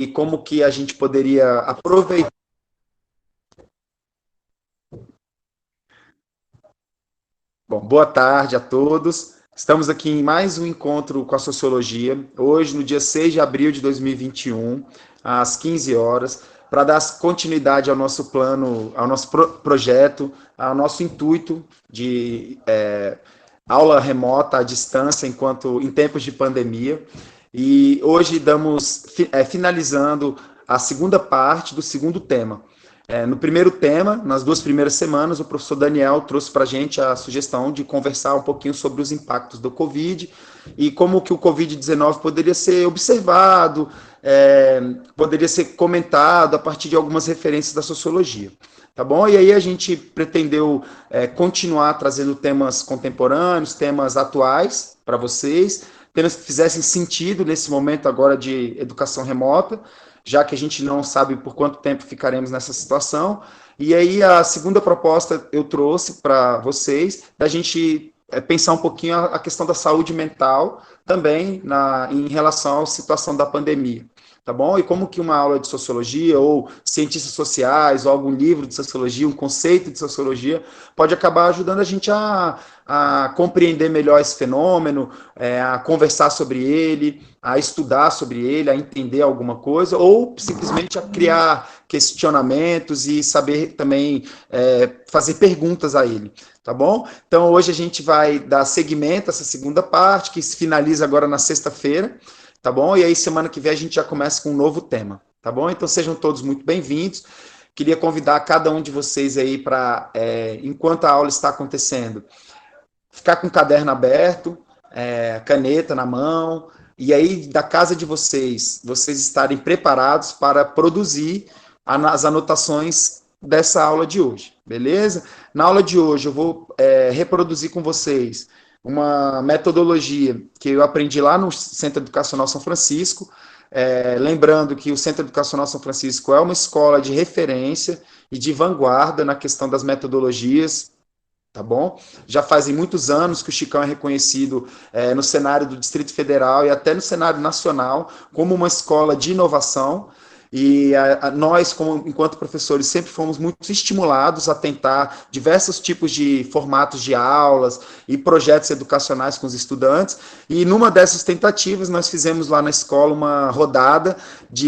e como que a gente poderia aproveitar. Bom, boa tarde a todos. Estamos aqui em mais um encontro com a Sociologia, hoje no dia 6 de abril de 2021, às 15 horas, para dar continuidade ao nosso plano, ao nosso projeto, ao nosso intuito de aula remota à distância em tempos de pandemia. E hoje estamos finalizando a segunda parte do segundo tema. No primeiro tema, nas 2 primeiras semanas, o professor Daniel trouxe para a gente a sugestão de conversar um pouquinho sobre os impactos do Covid e como que o Covid-19 poderia ser observado, poderia ser comentado a partir de algumas referências da sociologia. Tá bom? E aí a gente pretendeu continuar trazendo temas contemporâneos, temas atuais para vocês, temas que fizessem sentido nesse momento agora de educação remota, já que a gente não sabe por quanto tempo ficaremos nessa situação. E aí a segunda proposta eu trouxe para vocês, da gente pensar um pouquinho a questão da saúde mental também em relação à situação da pandemia. Tá bom? E como que uma aula de sociologia, ou cientistas sociais, ou algum livro de sociologia, um conceito de sociologia, pode acabar ajudando a gente a compreender melhor esse fenômeno, a conversar sobre ele, a estudar sobre ele, a entender alguma coisa, ou simplesmente a criar questionamentos e saber também fazer perguntas a ele. Tá bom? Então, hoje a gente vai dar seguimento a essa segunda parte, que se finaliza agora na sexta-feira. Tá bom? E aí, semana que vem, a gente já começa com um novo tema, tá bom? Então, sejam todos muito bem-vindos. Queria convidar cada um de vocês aí para, enquanto a aula está acontecendo, ficar com o caderno aberto, caneta na mão, e aí, da casa de vocês estarem preparados para produzir as anotações dessa aula de hoje, beleza? Na aula de hoje, eu vou reproduzir com vocês uma metodologia que eu aprendi lá no Centro Educacional São Francisco, lembrando que o Centro Educacional São Francisco é uma escola de referência e de vanguarda na questão das metodologias, tá bom? Já fazem muitos anos que o Chicão é reconhecido no cenário do Distrito Federal e até no cenário nacional como uma escola de inovação. E nós, enquanto professores, sempre fomos muito estimulados a tentar diversos tipos de formatos de aulas e projetos educacionais com os estudantes. E numa dessas tentativas, nós fizemos lá na escola uma rodada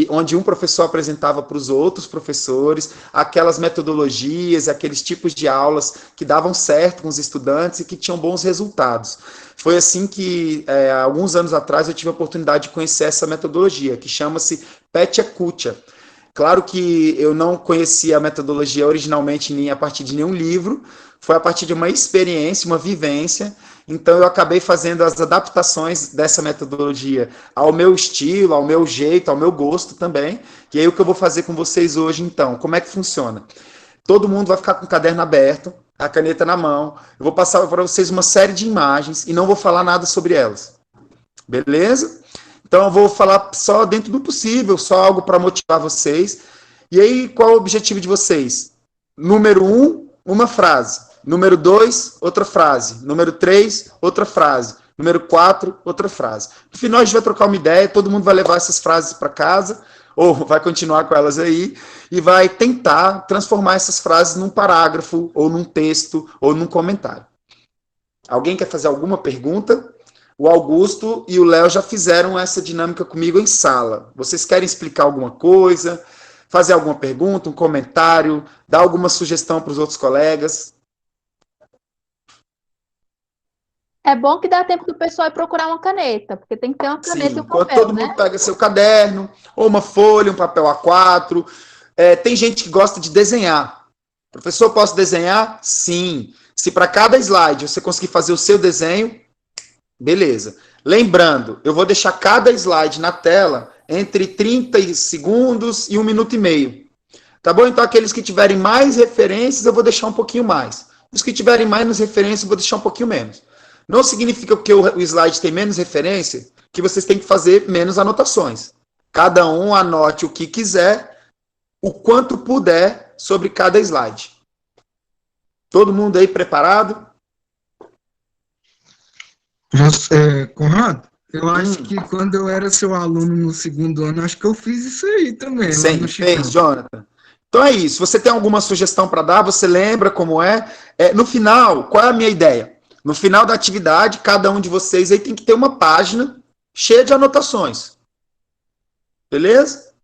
onde um professor apresentava para os outros professores aquelas metodologias, aqueles tipos de aulas que davam certo com os estudantes e que tinham bons resultados. Foi assim que, alguns anos atrás, eu tive a oportunidade de conhecer essa metodologia, que chama-se Petya Kucha. Claro que eu não conhecia a metodologia originalmente nem a partir de nenhum livro, foi a partir de uma experiência, uma vivência, então eu acabei fazendo as adaptações dessa metodologia ao meu estilo, ao meu jeito, ao meu gosto também, e aí o que eu vou fazer com vocês hoje, então, como é que funciona? Todo mundo vai ficar com o caderno aberto, a caneta na mão, eu vou passar para vocês uma série de imagens e não vou falar nada sobre elas, beleza? Então, eu vou falar só dentro do possível, só algo para motivar vocês. E aí, qual é o objetivo de vocês? Número 1, uma frase. Número 2, outra frase. Número 3, outra frase. Número 4, outra frase. No final, a gente vai trocar uma ideia, todo mundo vai levar essas frases para casa, ou vai continuar com elas aí, e vai tentar transformar essas frases num parágrafo, ou num texto, ou num comentário. Alguém quer fazer alguma pergunta? O Augusto e o Léo já fizeram essa dinâmica comigo em sala. Vocês querem explicar alguma coisa, fazer alguma pergunta, um comentário, dar alguma sugestão para os outros colegas? É bom que dá tempo do pessoal ir procurar uma caneta, porque tem que ter uma caneta. Sim, e um papel, todo mundo pega seu caderno, ou uma folha, um papel A4. Tem gente que gosta de desenhar. Professor, posso desenhar? Sim. Se para cada slide você conseguir fazer o seu desenho, beleza. Lembrando, eu vou deixar cada slide na tela entre 30 segundos e 1 minuto e meio. Tá bom? Então, aqueles que tiverem mais referências, eu vou deixar um pouquinho mais. Os que tiverem menos referências, eu vou deixar um pouquinho menos. Não significa que o slide tem menos referência, que vocês têm que fazer menos anotações. Cada um anote o que quiser, o quanto puder, sobre cada slide. Todo mundo aí preparado? Conrado, Eu acho que quando eu era seu aluno no segundo ano, acho que eu fiz isso aí também, lá Sempre no Chicão. fez, Jonathan? Então é isso. Você tem alguma sugestão para dar? Você lembra como é? No final, qual é a minha ideia? No final da atividade, cada um de vocês aí tem que ter uma página cheia de anotações. Beleza?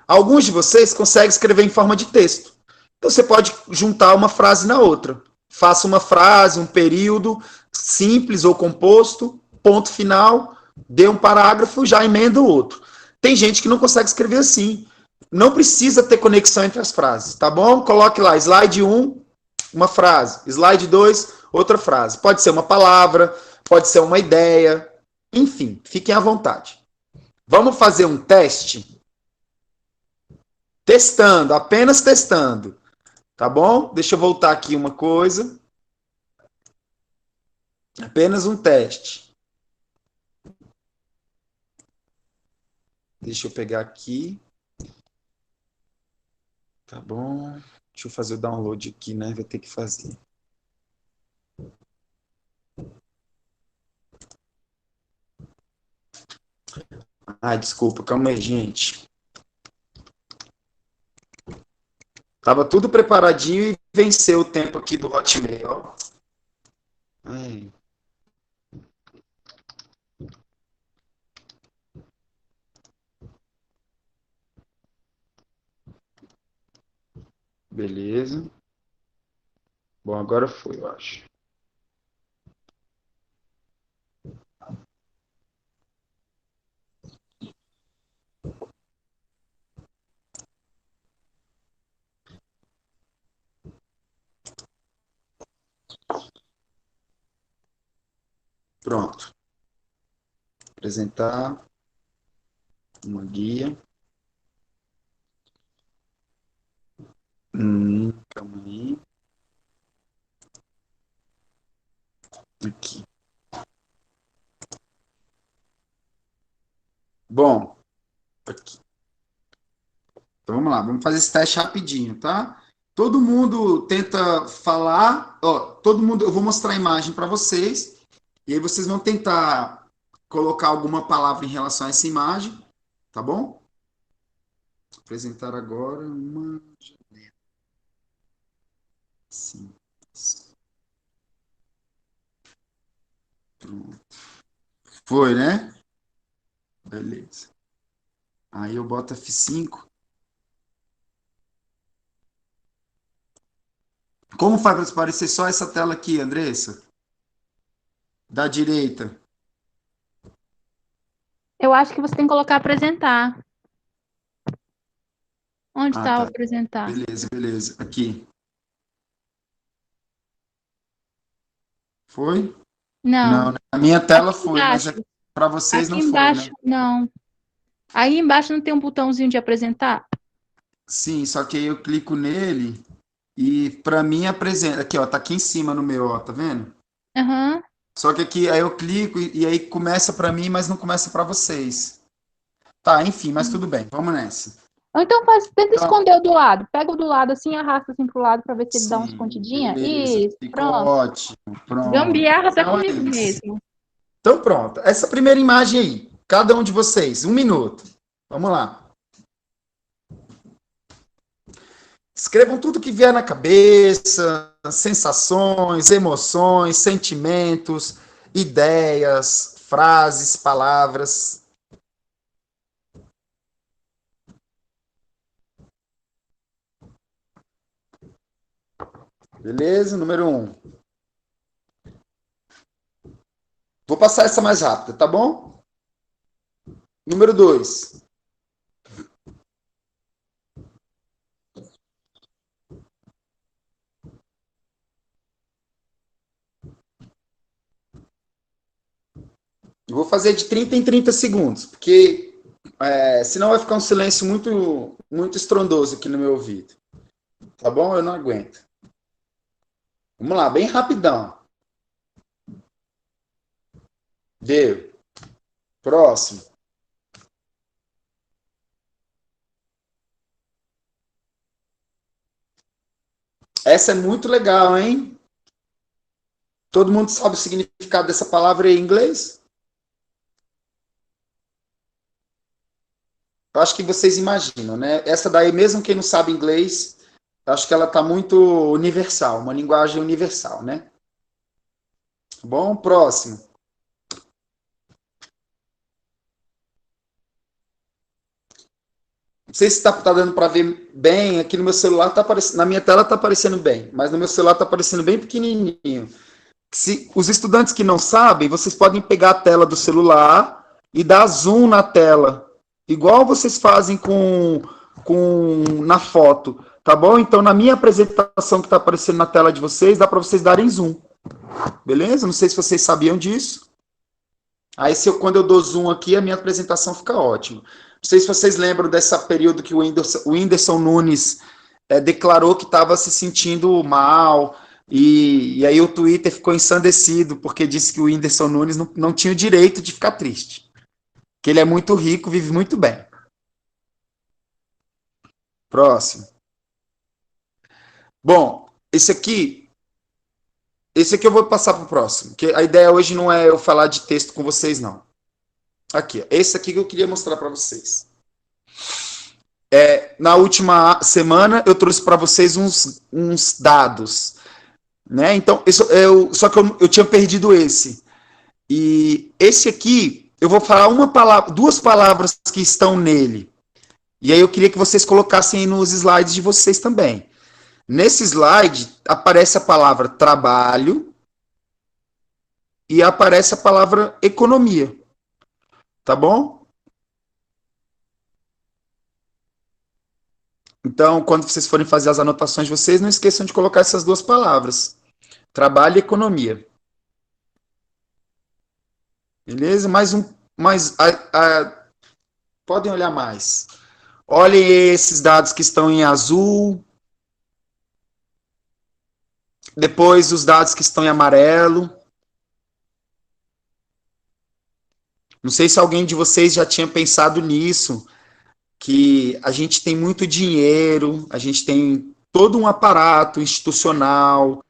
Alguns de vocês conseguem escrever em forma de texto. Então você pode juntar uma frase na outra. Faça uma frase, um período simples ou composto, ponto final, dê um parágrafo, já emenda o outro. Tem gente que não consegue escrever assim. Não precisa ter conexão entre as frases, tá bom? Coloque lá, slide 1, uma frase. Slide 2, outra frase. Pode ser uma palavra, pode ser uma ideia. Enfim, fiquem à vontade. Vamos fazer um teste? Testando, apenas testando. Tá bom? Deixa eu voltar aqui uma coisa. Apenas um teste. Deixa eu pegar aqui. Tá bom. Deixa eu fazer o download aqui, né? Vai ter que fazer. Ai, desculpa, calma aí, gente. Tava tudo preparadinho e venceu o tempo aqui do Hotmail, ó. Ai. Beleza. Bom, agora foi, eu acho. Pronto. Apresentar uma guia. Calma aí. Aqui. Bom, aqui. Então vamos lá, vamos fazer esse teste rapidinho, tá? Todo mundo tenta falar, ó, todo mundo, eu vou mostrar a imagem para vocês, e aí vocês vão tentar colocar alguma palavra em relação a essa imagem, tá bom? Vou apresentar agora uma janela. Sim. Pronto. Foi, né? Beleza. Aí eu boto F5. Como faz para aparecer só essa tela aqui, Andressa? Da direita. Eu acho que você tem que colocar apresentar. Onde Ah, está o tá. apresentar? Beleza, beleza. Aqui. Foi? Não. Não, né? A minha tela Aqui foi, mas embaixo. para vocês Aqui não foi, embaixo, né? não. Aí embaixo não tem um botãozinho de apresentar? Sim, só que aí eu clico nele e para mim apresenta. Aqui, ó, tá aqui em cima no meu, ó, tá vendo? Aham. Só que aqui aí eu clico e aí começa para mim, mas não começa para vocês. Tá, enfim, mas tudo bem, vamos nessa. Ou então tenta Então, esconder o do lado. Pega o do lado assim, arrasta assim pro lado pra ver se ele dá uma sim, escondidinha. beleza, Isso, ficou pronto. ótimo, pronto. Gambiarra tá Então é comigo isso. mesmo. Então pronto, essa primeira imagem aí, cada um de vocês, 1 minuto. Vamos lá. Escrevam tudo que vier na cabeça, sensações, emoções, sentimentos, ideias, frases, palavras. Beleza? Número 1. Vou passar essa mais rápida, tá bom? Número 2. Eu vou fazer de 30 em 30 segundos, porque senão vai ficar um silêncio muito, muito estrondoso aqui no meu ouvido. Tá bom? Eu não aguento. Vamos lá, bem rapidão. Deu. Próximo. Essa é muito legal, hein? Todo mundo sabe o significado dessa palavra em inglês? eu acho que vocês imaginam, né? Essa daí, mesmo quem não sabe inglês, eu acho que ela está muito universal, uma linguagem universal, né? Bom, próximo. Não sei se está dando para ver bem, aqui no meu celular tá aparecendo, na minha tela está aparecendo bem, mas no meu celular está aparecendo bem pequenininho. Se os estudantes que não sabem, vocês podem pegar a tela do celular e dar zoom na tela, igual vocês fazem na foto, tá bom? Então, na minha apresentação que está aparecendo na tela de vocês, dá para vocês darem zoom, beleza? Não sei se vocês sabiam disso. Aí, quando eu dou zoom aqui, a minha apresentação fica ótima. Não sei se vocês lembram desse período que o Whindersson Nunes declarou que estava se sentindo mal, e aí o Twitter ficou ensandecido, porque disse que o Whindersson Nunes não tinha o direito de ficar triste. Que ele é muito rico, vive muito bem. Próximo. Bom, esse aqui eu vou passar para o próximo, porque a ideia hoje não é eu falar de texto com vocês, não. Aqui, esse aqui que eu queria mostrar para vocês. Na última semana, eu trouxe para vocês uns dados, né? Então, só que eu tinha perdido esse. E esse aqui, eu vou falar duas palavras que estão nele. E aí eu queria que vocês colocassem aí nos slides de vocês também. Nesse slide, aparece a palavra trabalho e aparece a palavra economia. Tá bom? Então, quando vocês forem fazer as anotações de vocês, não esqueçam de colocar essas duas palavras. Trabalho e economia. Beleza? Podem olhar mais. Olhem esses dados que estão em azul. Depois os dados que estão em amarelo. Não sei se alguém de vocês já tinha pensado nisso, que a gente tem muito dinheiro, a gente tem todo um aparato institucional,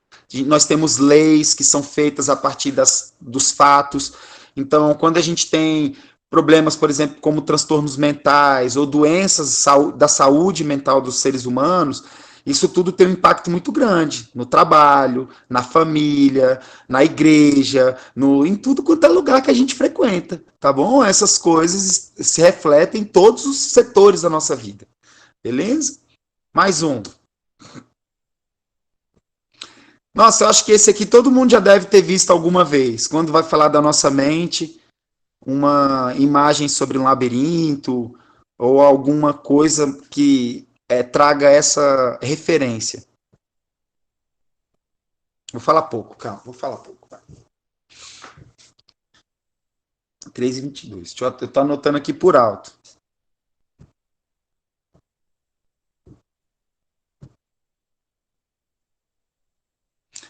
nós temos leis que são feitas a partir dos fatos. Então, quando a gente tem problemas, por exemplo, como transtornos mentais ou doenças da saúde mental dos seres humanos, isso tudo tem um impacto muito grande no trabalho, na família, na igreja, em tudo quanto é lugar que a gente frequenta, tá bom? Essas coisas se refletem em todos os setores da nossa vida, beleza? Mais um. Nossa, eu acho que esse aqui todo mundo já deve ter visto alguma vez, quando vai falar da nossa mente, uma imagem sobre um labirinto, ou alguma coisa que traga essa referência. Vou falar pouco, calma, vou falar pouco. 3h22. Eu estou anotando aqui por alto.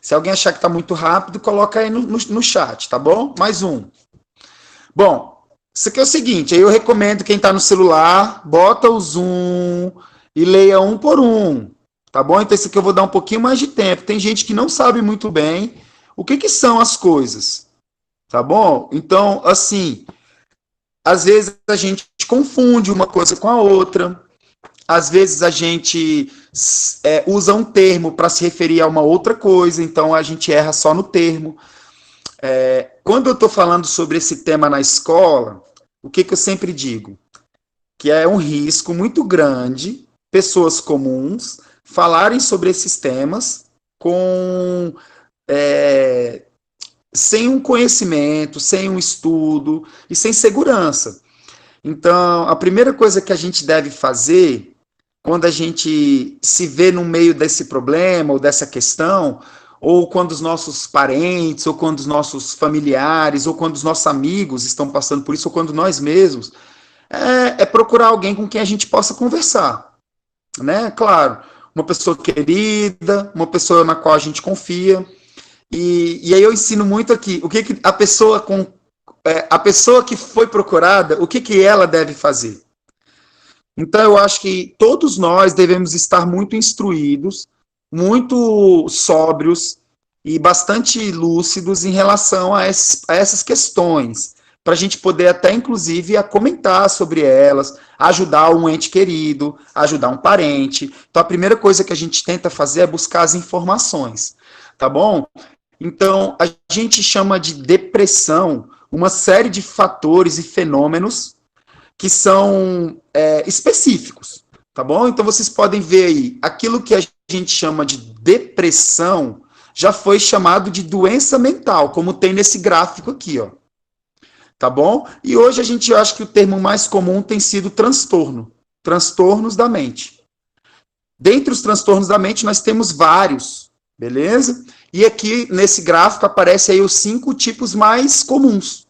Se alguém achar que está muito rápido, coloca aí no chat, tá bom? Mais um. Bom, isso aqui é o seguinte, aí eu recomendo quem está no celular, bota o zoom e leia um por um, tá bom? Então, isso aqui eu vou dar um pouquinho mais de tempo. Tem gente que não sabe muito bem o que são as coisas, tá bom? Então, assim, às vezes a gente confunde uma coisa com a outra, às vezes a gente usa um termo para se referir a uma outra coisa, então a gente erra só no termo. Quando eu estou falando sobre esse tema na escola, o que eu sempre digo? Que é um risco muito grande pessoas comuns falarem sobre esses temas sem um conhecimento, sem um estudo e sem segurança. Então, a primeira coisa que a gente deve fazer, quando a gente se vê no meio desse problema ou dessa questão, ou quando os nossos parentes, ou quando os nossos familiares, ou quando os nossos amigos estão passando por isso, ou quando nós mesmos, é procurar alguém com quem a gente possa conversar, né? Claro, uma pessoa querida, uma pessoa na qual a gente confia, e aí eu ensino muito aqui, o que a pessoa que foi procurada, o que ela deve fazer. Então eu acho que todos nós devemos estar muito instruídos, muito sóbrios e bastante lúcidos em relação a essas questões, para a gente poder até, inclusive, a comentar sobre elas, ajudar um ente querido, ajudar um parente. Então, a primeira coisa que a gente tenta fazer é buscar as informações, tá bom? Então, a gente chama de depressão uma série de fatores e fenômenos que são específicos, tá bom? Então, vocês podem ver aí, aquilo que a gente chama de depressão já foi chamado de doença mental, como tem nesse gráfico aqui, ó. Tá bom? E hoje a gente acha que o termo mais comum tem sido transtorno, transtornos da mente. Dentre os transtornos da mente, nós temos vários, beleza? E aqui, nesse gráfico, aparecem aí os 5 tipos mais comuns,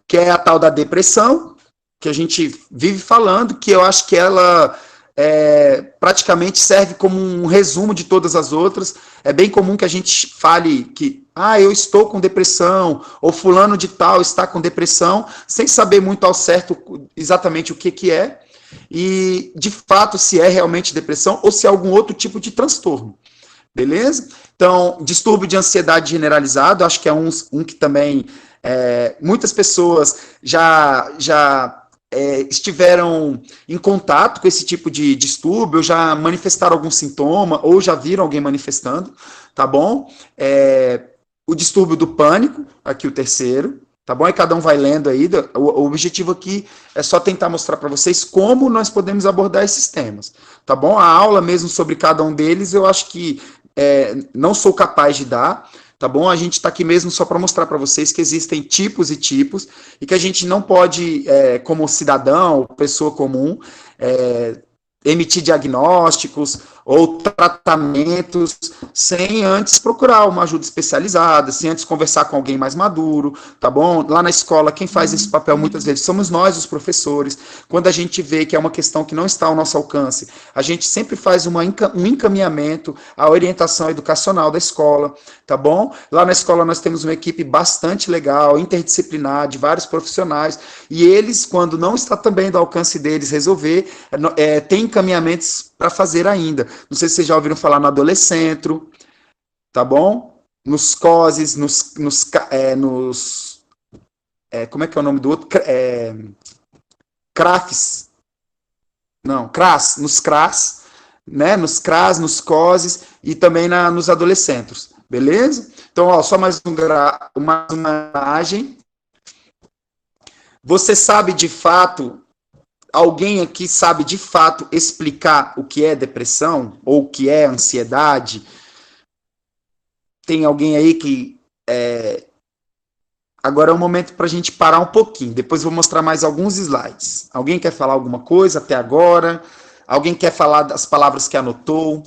que é a tal da depressão, que a gente vive falando, que eu acho que ela praticamente serve como um resumo de todas as outras. É bem comum que a gente fale que, eu estou com depressão, ou fulano de tal está com depressão, sem saber muito ao certo exatamente o que é, e de fato se é realmente depressão ou se é algum outro tipo de transtorno. Beleza? Então, distúrbio de ansiedade generalizado, acho que é um que também muitas pessoas já estiveram em contato com esse tipo de distúrbio, já manifestaram algum sintoma, ou já viram alguém manifestando, tá bom? O distúrbio do pânico, aqui o terceiro, tá bom? E cada um vai lendo aí. O objetivo aqui é só tentar mostrar para vocês como nós podemos abordar esses temas, tá bom? A aula mesmo sobre cada um deles, eu acho que não sou capaz de dar, tá bom? A gente está aqui mesmo só para mostrar para vocês que existem tipos e tipos, e que a gente não pode, como cidadão, pessoa comum, emitir diagnósticos ou tratamentos sem antes procurar uma ajuda especializada, sem antes conversar com alguém mais maduro, tá bom? Lá na escola, quem faz esse papel muitas vezes somos nós, os professores. Quando a gente vê que é uma questão que não está ao nosso alcance, a gente sempre faz um encaminhamento à orientação educacional da escola, tá bom? Lá na escola nós temos uma equipe bastante legal, interdisciplinar, de vários profissionais, e eles, quando não está também do alcance deles resolver, tem encaminhamentos para fazer ainda. Não sei se vocês já ouviram falar no Adolescentro, tá bom? Nos COSES, como é que é o nome do outro? CRAFs. Não, CRAS, nos CRAS, né? Nos CRAS, nos COSES e também nos Adolescentros, beleza? Então, ó, só mais uma imagem. Você sabe de fato, alguém aqui sabe de fato explicar o que é depressão ou o que é ansiedade? Tem alguém aí que... Agora é o momento para a gente parar um pouquinho. Depois vou mostrar mais alguns slides. Alguém quer falar alguma coisa até agora? Alguém quer falar das palavras que anotou?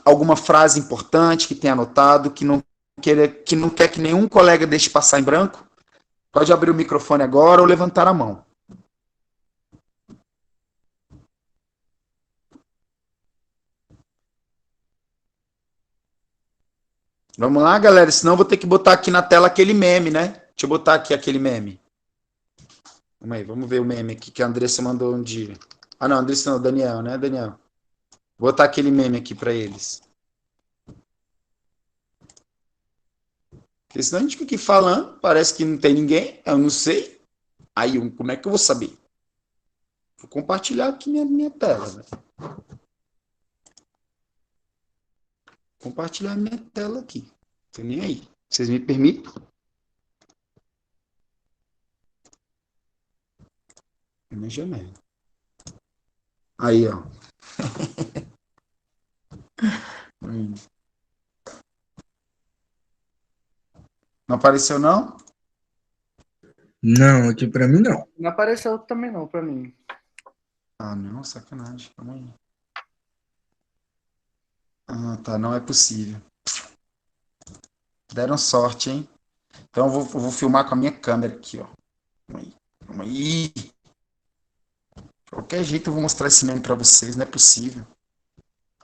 Alguma frase importante que tem anotado, que não quer que nenhum colega deixe passar em branco? Pode abrir o microfone agora ou levantar a mão. Vamos lá, galera, senão eu vou ter que botar aqui na tela aquele meme, né? Deixa eu botar aqui aquele meme. Vamos aí, vamos ver o meme aqui que a Andressa mandou um dia. Ah, não, Andressa não, Daniel, né, Daniel? Vou botar aquele meme aqui para eles. Porque senão a gente fica aqui falando, parece que não tem ninguém, eu não sei. Aí, como é que eu vou saber? Vou compartilhar aqui minha tela, velho. Compartilhar minha tela aqui. Não tô nem aí. Vocês me permitem? Minha janela. Aí, ó. Não apareceu, não? Não, aqui pra mim não. Não apareceu também não pra mim. Ah, não, sacanagem. Calma aí. Ah, tá, não é possível. Deram sorte, hein? Então eu vou filmar com a minha câmera aqui, ó. Calma aí. Calma aí. De qualquer jeito eu vou mostrar esse meme para vocês, não é possível.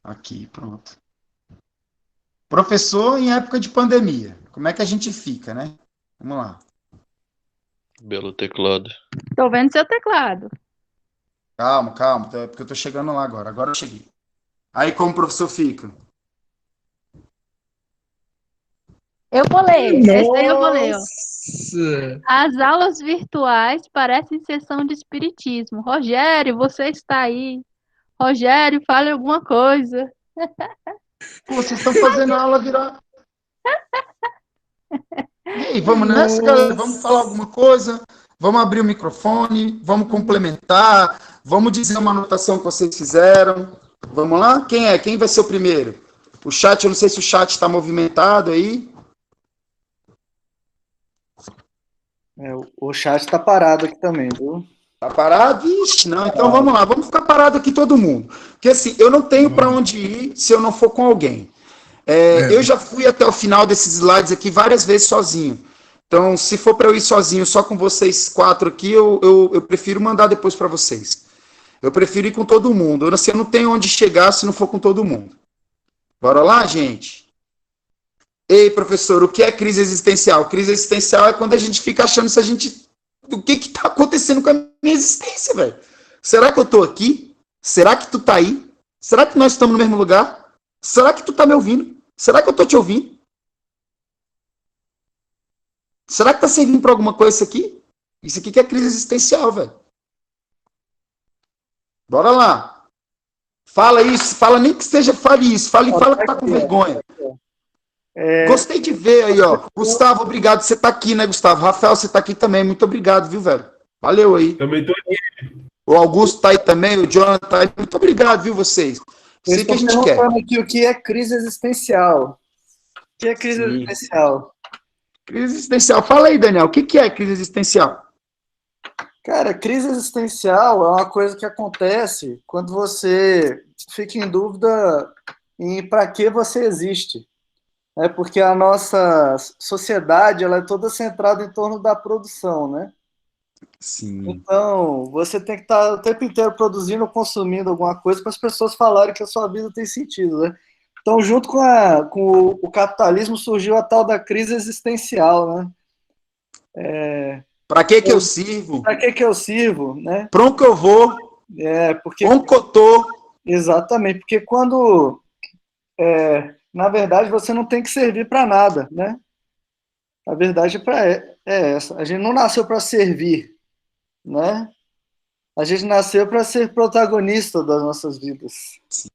Aqui, pronto. Professor em época de pandemia. Como é que a gente fica, né? Vamos lá. Belo teclado. Tô vendo seu teclado. Calma, é porque eu tô chegando lá agora. Agora eu cheguei. Aí como o professor fica? Eu vou ler. Esse aí eu vou ler, ó. Nossa! As aulas virtuais parecem sessão de espiritismo. Rogério, você está aí. Rogério, fale alguma coisa. Pô, vocês estão fazendo a aula virar. E aí, vamos nessa, galera? Vamos Nossa! falar alguma coisa? Vamos abrir o microfone? Vamos complementar? Vamos dizer uma anotação que vocês fizeram? Vamos lá? Quem é? Quem vai ser o primeiro? O chat, eu não sei se o chat está movimentado aí. O chat tá parado aqui também, viu? Tá parado? Ixi, não. Então vamos lá, vamos ficar parado aqui todo mundo. Porque assim, eu não tenho para onde ir se eu não for com alguém. Eu já fui até o final desses slides aqui várias vezes sozinho. Então, se for para eu ir sozinho, só com vocês 4 aqui, eu prefiro mandar depois para vocês. Eu prefiro ir com todo mundo. Eu não tenho onde chegar se não for com todo mundo. Bora lá, gente? Ei, professor, o que é crise existencial? Crise existencial é quando a gente fica achando se a gente... O que está acontecendo com a minha existência, velho? Será que eu estou aqui? Será que tu tá aí? Será que nós estamos no mesmo lugar? Será que tu tá me ouvindo? Será que eu tô te ouvindo? Será que tá servindo para alguma coisa isso aqui? Isso aqui que é crise existencial, velho. Bora lá. Fala isso, fala nem que seja, fale isso. Fala que tá com vergonha. Gostei de ver aí, ó. Gustavo, obrigado. Você tá aqui, né, Gustavo? Rafael, você tá aqui também. Muito obrigado, viu, velho? Valeu aí. Também tô aqui. O Augusto tá aí também, o Jonathan tá aí. Muito obrigado, viu, vocês? Isso que a gente quer. Aqui o que é crise existencial. O que é crise existencial? Crise existencial. Fala aí, Daniel. O que é crise existencial? Cara, crise existencial é uma coisa que acontece quando você fica em dúvida em para que você existe. Porque a nossa sociedade ela é toda centrada em torno da produção, né? Sim. Então, você tem que estar o tempo inteiro produzindo ou consumindo alguma coisa para as pessoas falarem que a sua vida tem sentido, né? Então, junto com o capitalismo, surgiu a tal da crise existencial, né? Para que eu sirvo? Para que eu sirvo, né? Para onde que eu vou? Porque... Onde que eu tô? Exatamente, porque quando... na verdade, você não tem que servir para nada, né? A verdade é essa. A gente não nasceu para servir, né? A gente nasceu para ser protagonista das nossas vidas. Sim.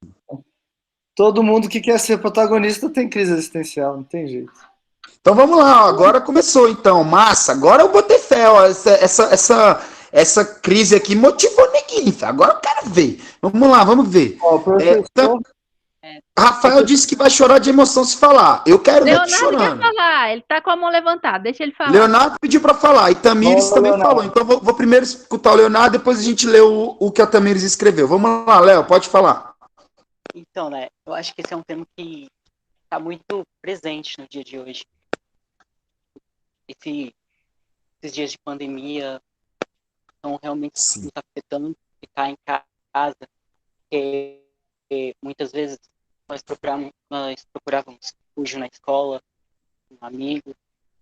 Todo mundo que quer ser protagonista tem crise existencial, não tem jeito. Então vamos lá, ó. Agora começou, então. Massa, agora eu botei fé, ó. Essa crise aqui motivou o neguinho. Agora eu quero ver. Vamos lá, vamos ver. Ó, professor... Rafael disse que vai chorar de emoção se falar. Eu quero ver tu Leonardo chorando. quer falar, ele tá com a mão levantada, deixa ele falar. Leonardo pediu para falar, e Tamires também falou. Então vou primeiro escutar o Leonardo, depois a gente lê o que a Tamires escreveu. Vamos lá, Léo, pode falar. Então, né, eu acho que esse é um tema que está muito presente no dia de hoje. Esses dias de pandemia estão realmente nos afetando, ficar em casa, porque muitas vezes nós procurávamos refúgio na escola, um amigo,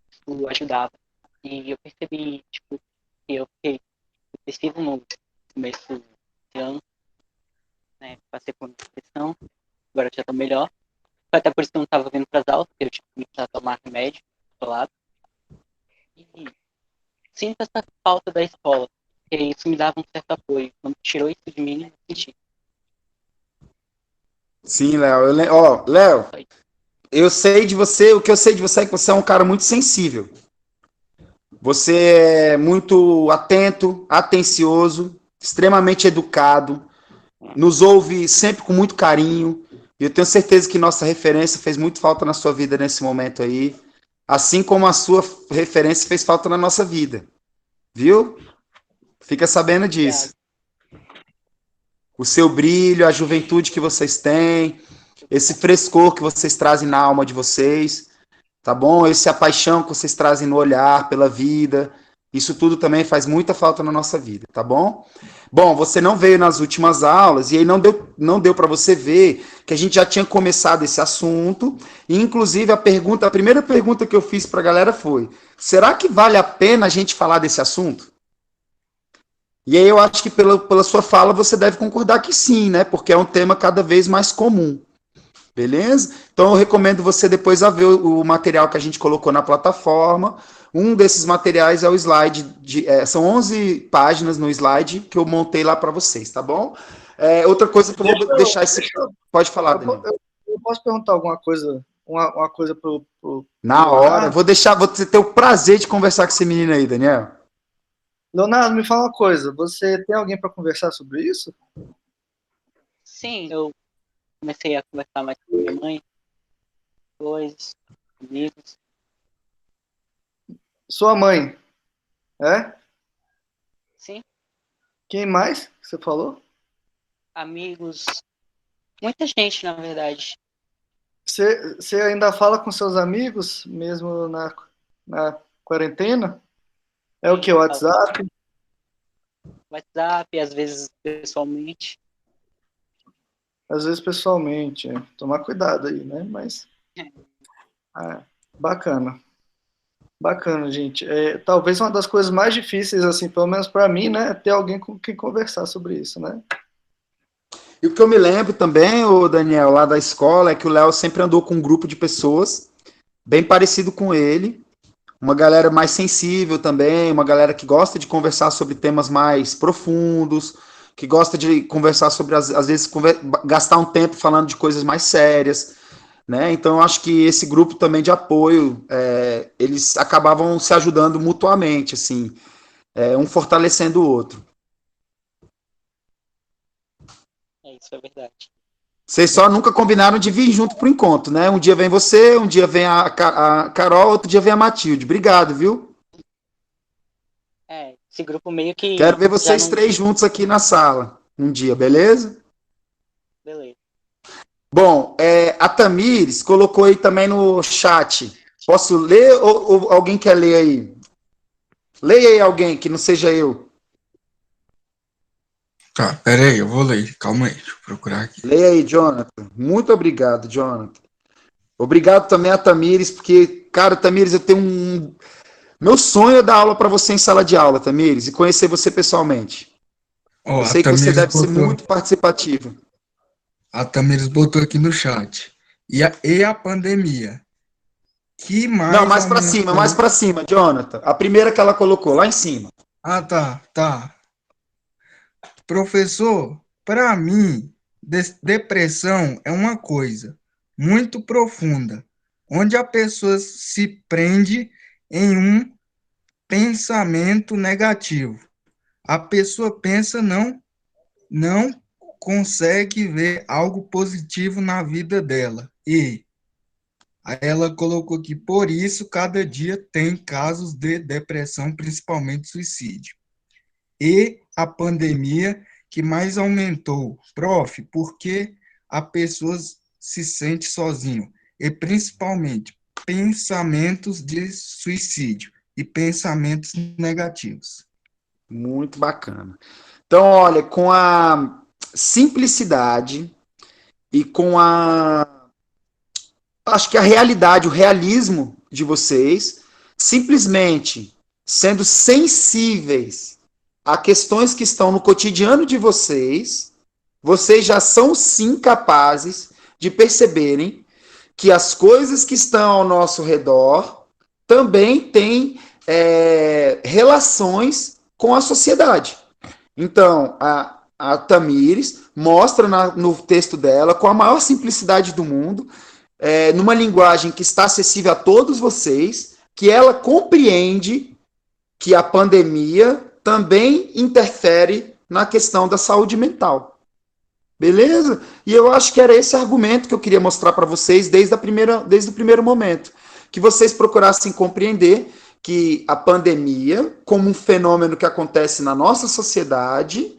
isso ajudava. E eu percebi, tipo, que eu fiquei depressivo no começo de ano, né, passei por uma depressão, agora já estou melhor. Foi até por isso que eu não estava vindo para as aulas, porque eu tive que começar a tomar remédio isolado. E sinto essa falta da escola, porque isso me dava um certo apoio. Quando tirou isso de mim, eu senti. Sim, Léo. Léo, eu sei de você, o que eu sei de você é que você é um cara muito sensível. Você é muito atento, atencioso, extremamente educado, nos ouve sempre com muito carinho. E eu tenho certeza que nossa referência fez muito falta na sua vida nesse momento aí, assim como a sua referência fez falta na nossa vida. Viu? Fica sabendo disso. O seu brilho, a juventude que vocês têm, esse frescor que vocês trazem na alma de vocês, tá bom? Essa paixão que vocês trazem no olhar pela vida, isso tudo também faz muita falta na nossa vida, tá bom? Bom, você não veio nas últimas aulas e aí não deu para você ver que a gente já tinha começado esse assunto e inclusive a primeira pergunta que eu fiz para a galera foi: será que vale a pena a gente falar desse assunto? E aí eu acho que pela sua fala você deve concordar que sim, né? Porque é um tema cada vez mais comum. Beleza? Então eu recomendo você depois a ver o material que a gente colocou na plataforma. Um desses materiais é o slide, são 11 páginas no slide que eu montei lá para vocês, tá bom? Outra coisa que eu vou deixar esse... Pode falar, Daniel. Eu posso perguntar alguma coisa, uma coisa pro Na hora, vou ter o prazer de conversar com esse menino aí, Daniel. Leonardo, me fala uma coisa, você tem alguém para conversar sobre isso? Sim, eu comecei a conversar mais com minha mãe, depois, amigos. Sua mãe, é? Sim, Quem mais que você falou? amigos, muita gente, na verdade. Você ainda fala com seus amigos, mesmo na quarentena? É o que, o WhatsApp? WhatsApp, às vezes pessoalmente. Às vezes pessoalmente, tomar cuidado aí, né? Mas, bacana. Bacana, gente. Talvez uma das coisas mais difíceis, assim, pelo menos para mim, né, é ter alguém com quem conversar sobre isso, né? E o que eu me lembro também, o Daniel, lá da escola, é que o Léo sempre andou com um grupo de pessoas bem parecido com ele, uma galera mais sensível também, uma galera que gosta de conversar sobre temas mais profundos, que gosta de conversar sobre, às vezes, gastar um tempo falando de coisas mais sérias, né? Então, eu acho que esse grupo também de apoio, eles acabavam se ajudando mutuamente, assim, um fortalecendo o outro. Isso é verdade. Vocês só nunca combinaram de vir junto pro encontro, né? Um dia vem você, um dia vem a Carol, outro dia vem a Matilde. Obrigado, viu? Esse grupo meio que... Quero ver vocês três juntos aqui na sala um dia, beleza? Beleza. Bom, a Tamires colocou aí também no chat. Posso ler ou alguém quer ler aí? Leia aí alguém, que não seja eu. Tá, pera aí, eu vou ler. Calma aí, deixa eu procurar aqui. Leia aí, Jonathan. Muito obrigado, Jonathan. Obrigado também a Tamires, porque, cara, Tamires, eu tenho Meu sonho é dar aula para você em sala de aula, Tamires, e conhecer você pessoalmente. Eu sei que você deve ser muito participativa. A Tamires botou aqui no chat. E a pandemia? Que mais... Não, mais para cima, Jonathan. A primeira que ela colocou, lá em cima. Ah, tá. Professor, para mim, depressão é uma coisa muito profunda, onde a pessoa se prende em um pensamento negativo. A pessoa pensa, não consegue ver algo positivo na vida dela. E aí ela colocou aqui, por isso, cada dia tem casos de depressão, principalmente suicídio. E a pandemia que mais aumentou. Prof, porque a pessoa se sente sozinho? E principalmente pensamentos de suicídio e pensamentos negativos. Muito bacana. Então, olha, com a simplicidade e com acho que a realidade, o realismo de vocês, simplesmente sendo sensíveis a questões que estão no cotidiano de vocês, vocês já são sim capazes de perceberem que as coisas que estão ao nosso redor também têm relações com a sociedade. Então, a Tamires mostra no texto dela, com a maior simplicidade do mundo, numa linguagem que está acessível a todos vocês, que ela compreende que a pandemia também interfere na questão da saúde mental. Beleza? E eu acho que era esse argumento que eu queria mostrar para vocês desde o primeiro momento. Que vocês procurassem compreender que a pandemia, como um fenômeno que acontece na nossa sociedade,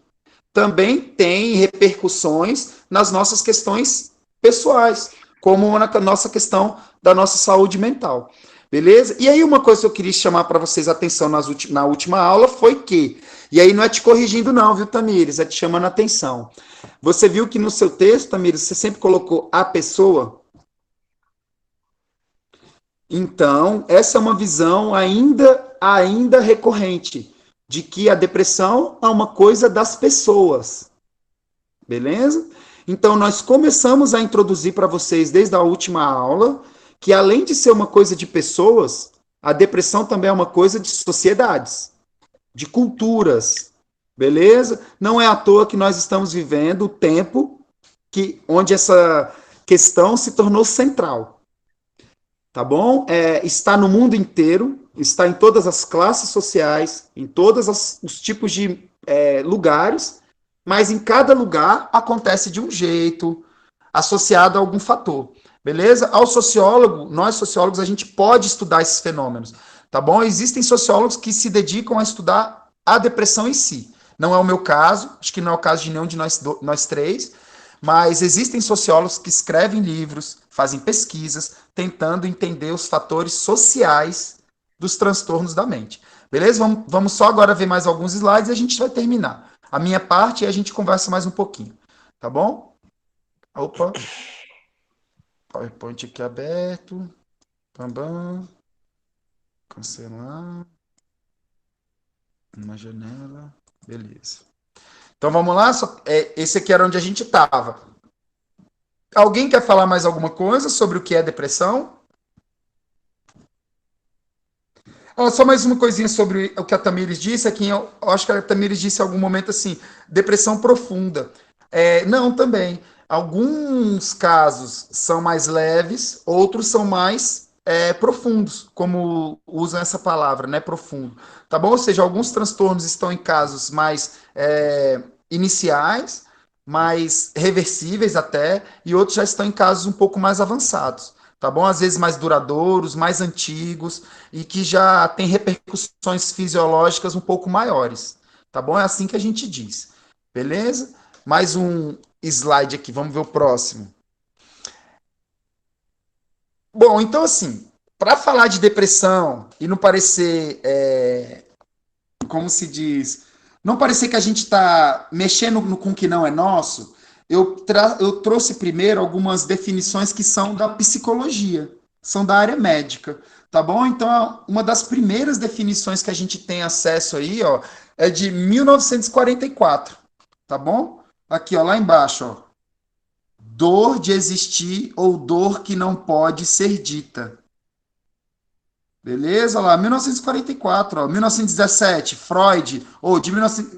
também tem repercussões nas nossas questões pessoais, como na nossa questão da nossa saúde mental. Beleza? E aí uma coisa que eu queria chamar para vocês a atenção na última aula foi que, e aí não é te corrigindo não, viu, Tamires? É te chamando a atenção. Você viu que no seu texto, Tamires, você sempre colocou a pessoa? Então, essa é uma visão ainda recorrente, de que a depressão é uma coisa das pessoas. Beleza? Então, nós começamos a introduzir para vocês, desde a última aula, que além de ser uma coisa de pessoas, a depressão também é uma coisa de sociedades, de culturas, beleza? Não é à toa que nós estamos vivendo o tempo onde essa questão se tornou central, tá bom? Está no mundo inteiro, está em todas as classes sociais, em todos os tipos de lugares, mas em cada lugar acontece de um jeito, associado a algum fator, beleza? Ao sociólogo, nós sociólogos, a gente pode estudar esses fenômenos, tá bom? Existem sociólogos que se dedicam a estudar a depressão em si. Não é o meu caso, acho que não é o caso de nenhum de nós três, mas existem sociólogos que escrevem livros, fazem pesquisas, tentando entender os fatores sociais dos transtornos da mente. Beleza? Vamos só agora ver mais alguns slides e a gente vai terminar. A minha parte e a gente conversa mais um pouquinho. Tá bom? Opa. PowerPoint aqui aberto. Bam. Cancelar. Uma janela. Beleza. Então vamos lá. Esse aqui era onde a gente estava. Alguém quer falar mais alguma coisa sobre o que é depressão? Só mais uma coisinha sobre o que a Tamires disse. Aqui, eu acho que a Tamires disse em algum momento assim, depressão profunda. Não, também. Alguns casos são mais leves, outros são mais profundos, como usam essa palavra, né, profundo. Tá bom? Ou seja, alguns transtornos estão em casos mais iniciais, mais reversíveis até, e outros já estão em casos um pouco mais avançados. Tá bom? Às vezes mais duradouros, mais antigos, e que já tem repercussões fisiológicas um pouco maiores. Tá bom? É assim que a gente diz. Beleza? Mais um slide aqui, vamos ver o próximo. Bom, então assim, para falar de depressão e não parecer, como se diz, não parecer que a gente está mexendo com o que não é nosso, eu trouxe primeiro algumas definições que são da psicologia, são da área médica, tá bom? Então, uma das primeiras definições que a gente tem acesso aí, ó, é de 1944, tá bom? Aqui, ó, lá embaixo, ó. Dor de existir ou dor que não pode ser dita. Beleza? Olha lá, 1944, ó, 1917, Freud,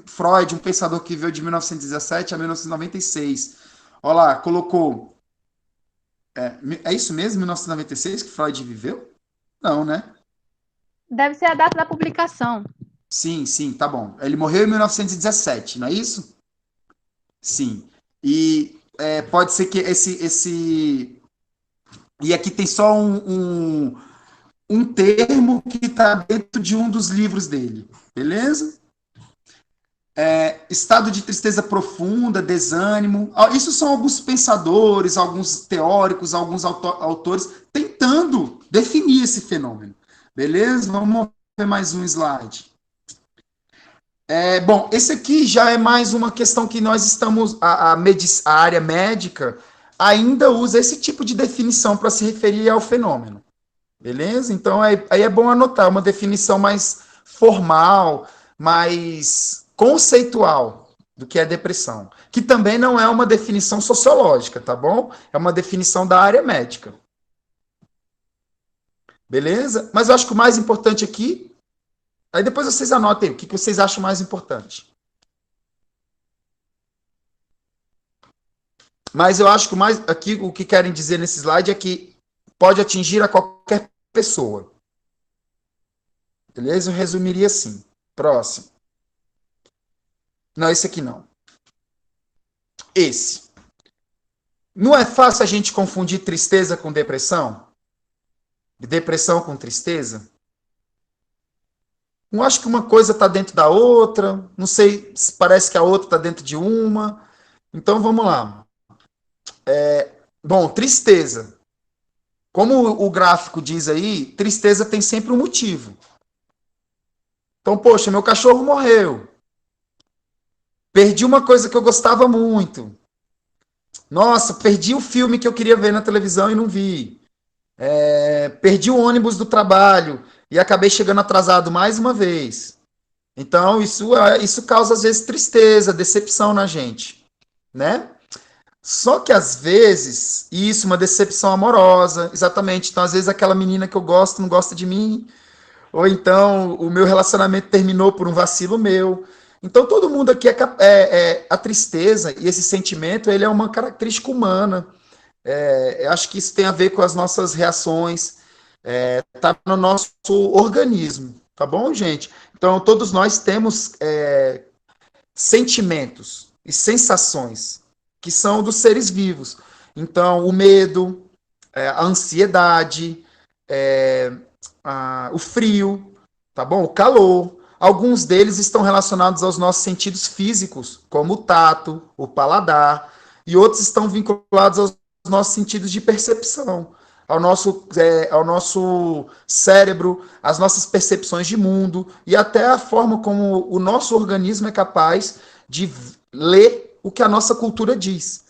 Freud, um pensador que veio de 1917 a 1996. Olha lá, colocou. É isso mesmo, 1996 que Freud viveu? Não, né? Deve ser a data da publicação. Sim, tá bom. Ele morreu em 1917, não é isso? Sim. E pode ser que esse... E aqui tem só um termo que está dentro de um dos livros dele, beleza? Estado de tristeza profunda, desânimo. Isso são alguns pensadores, alguns teóricos, alguns autores tentando definir esse fenômeno, beleza? Vamos ver mais um slide. Bom, esse aqui já é mais uma questão que nós estamos, a área médica ainda usa esse tipo de definição para se referir ao fenômeno. Beleza? Então, aí é bom anotar uma definição mais formal, mais conceitual do que é depressão. Que também não é uma definição sociológica, tá bom? É uma definição da área médica. Beleza? Mas eu acho que o mais importante aqui... Aí depois vocês anotem o que vocês acham mais importante. Mas eu acho que aqui o que querem dizer nesse slide é que pode atingir a qualquer pessoa. Beleza? Eu resumiria assim. Próximo. Não, esse aqui não. Esse. Não é fácil a gente confundir tristeza com depressão? Depressão com tristeza? Não acho que uma coisa está dentro da outra. Não sei se parece que a outra está dentro de uma. Então, vamos lá. Bom, tristeza. Como o gráfico diz aí, tristeza tem sempre um motivo. Então, poxa, meu cachorro morreu. Perdi uma coisa que eu gostava muito. Nossa, perdi o filme que eu queria ver na televisão e não vi. Perdi o ônibus do trabalho e acabei chegando atrasado mais uma vez. Então, isso causa, às vezes, tristeza, decepção na gente, né? Só que às vezes, isso, uma decepção amorosa, exatamente. Então, às vezes, aquela menina que eu gosto não gosta de mim, ou então o meu relacionamento terminou por um vacilo meu. Então, todo mundo aqui a tristeza e esse sentimento, ele é uma característica humana. Eu acho que isso tem a ver com as nossas reações, tá no nosso organismo, tá bom, gente? Então, todos nós temos sentimentos e sensações que são dos seres vivos. Então, o medo, a ansiedade, o frio, tá bom? O calor. Alguns deles estão relacionados aos nossos sentidos físicos, como o tato, o paladar, e outros estão vinculados aos nossos sentidos de percepção, ao nosso cérebro, às nossas percepções de mundo e até a forma como o nosso organismo é capaz de ler o que a nossa cultura diz,